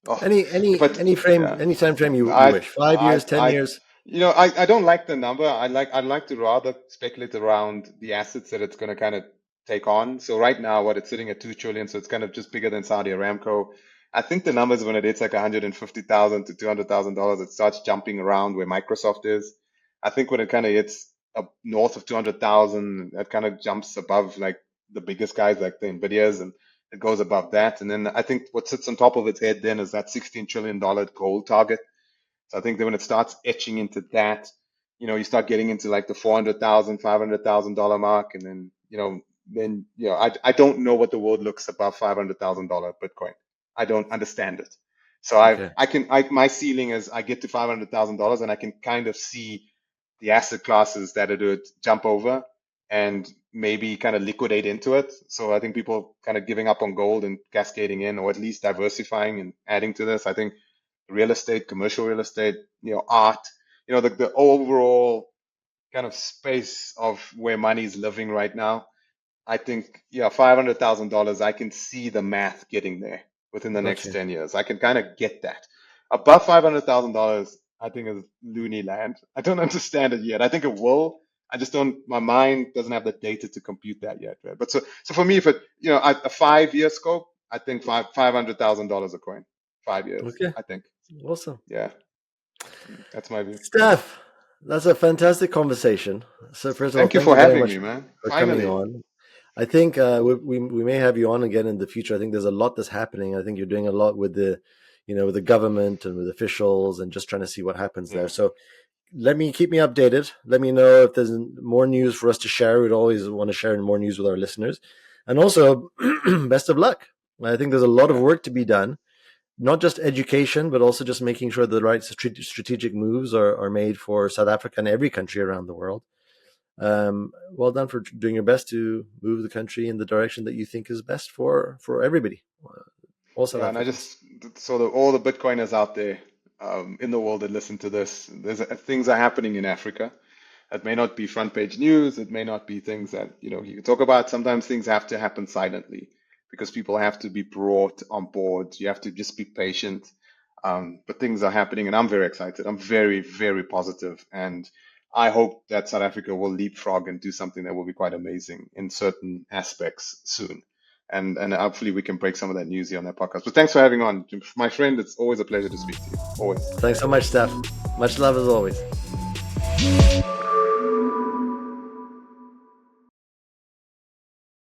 Oh, if I, yeah, Any time frame you I, wish. 5 years, 10 I, years. I don't like the number. I'd like to rather speculate around the assets that it's going to kind of take on. So right now, what it's sitting at 2 trillion, so it's kind of just bigger than Saudi Aramco. I think the numbers when it hits like 150,000 to $200,000, it starts jumping around where Microsoft is. I think when it kind of hits up north of 200,000, that kind of jumps above like the biggest guys like the Nvidias, and it goes above that. And then I think what sits on top of its head then is that $16 trillion gold target. So I think that when it starts etching into that, you start getting into like the $400,000, $500,000 mark, and then I don't know what the world looks above $500,000 Bitcoin. I don't understand it. So Okay. my ceiling is I get to $500,000 and I can kind of see the asset classes that it would jump over and maybe kind of liquidate into it. So I think people kind of giving up on gold and cascading in, or at least diversifying and adding to this. I think real estate, commercial real estate, art, the overall kind of space of where money is living right now. I think, $500,000, I can see the math getting there within the next Gotcha. 10 years. I can kind of get that. Above $500,000, I think is loony land. I don't understand it yet. I think it will. I just don't, my mind doesn't have the data to compute that yet. Right? But so for me, if it, a 5-year scope, I think $500,000 a coin, 5 years, Okay. I think. Awesome. Yeah. That's my view. Steph, that's a fantastic conversation. So first of all, Thank you thank for you very having much me, man. for coming Finally. on. I think we may have you on again in the future. I think there's a lot that's happening. I think you're doing a lot with the, with the government and with officials and just trying to see what happens there. So keep me updated. Let me know if there's more news for us to share. We'd always want to share more news with our listeners. And also, best of luck. I think there's a lot of work to be done, not just education, but also just making sure the right strategic moves are made for South Africa and every country around the world. Well done for doing your best to move the country in the direction that you think is best for everybody. All South And I Africans. just so that all the Bitcoiners out there in the world that listen to this, things are happening in Africa. It may not be front page news. It may not be things that you can talk about. Sometimes things have to happen silently because people have to be brought on board. You have to just be patient. But things are happening, and I'm very excited. I'm very, very positive, and I hope that South Africa will leapfrog and do something that will be quite amazing in certain aspects soon. And hopefully we can break some of that news here on that podcast. But thanks for having on, my friend. It's always a pleasure to speak to you. Always. Thanks so much, Steph. Much love as always.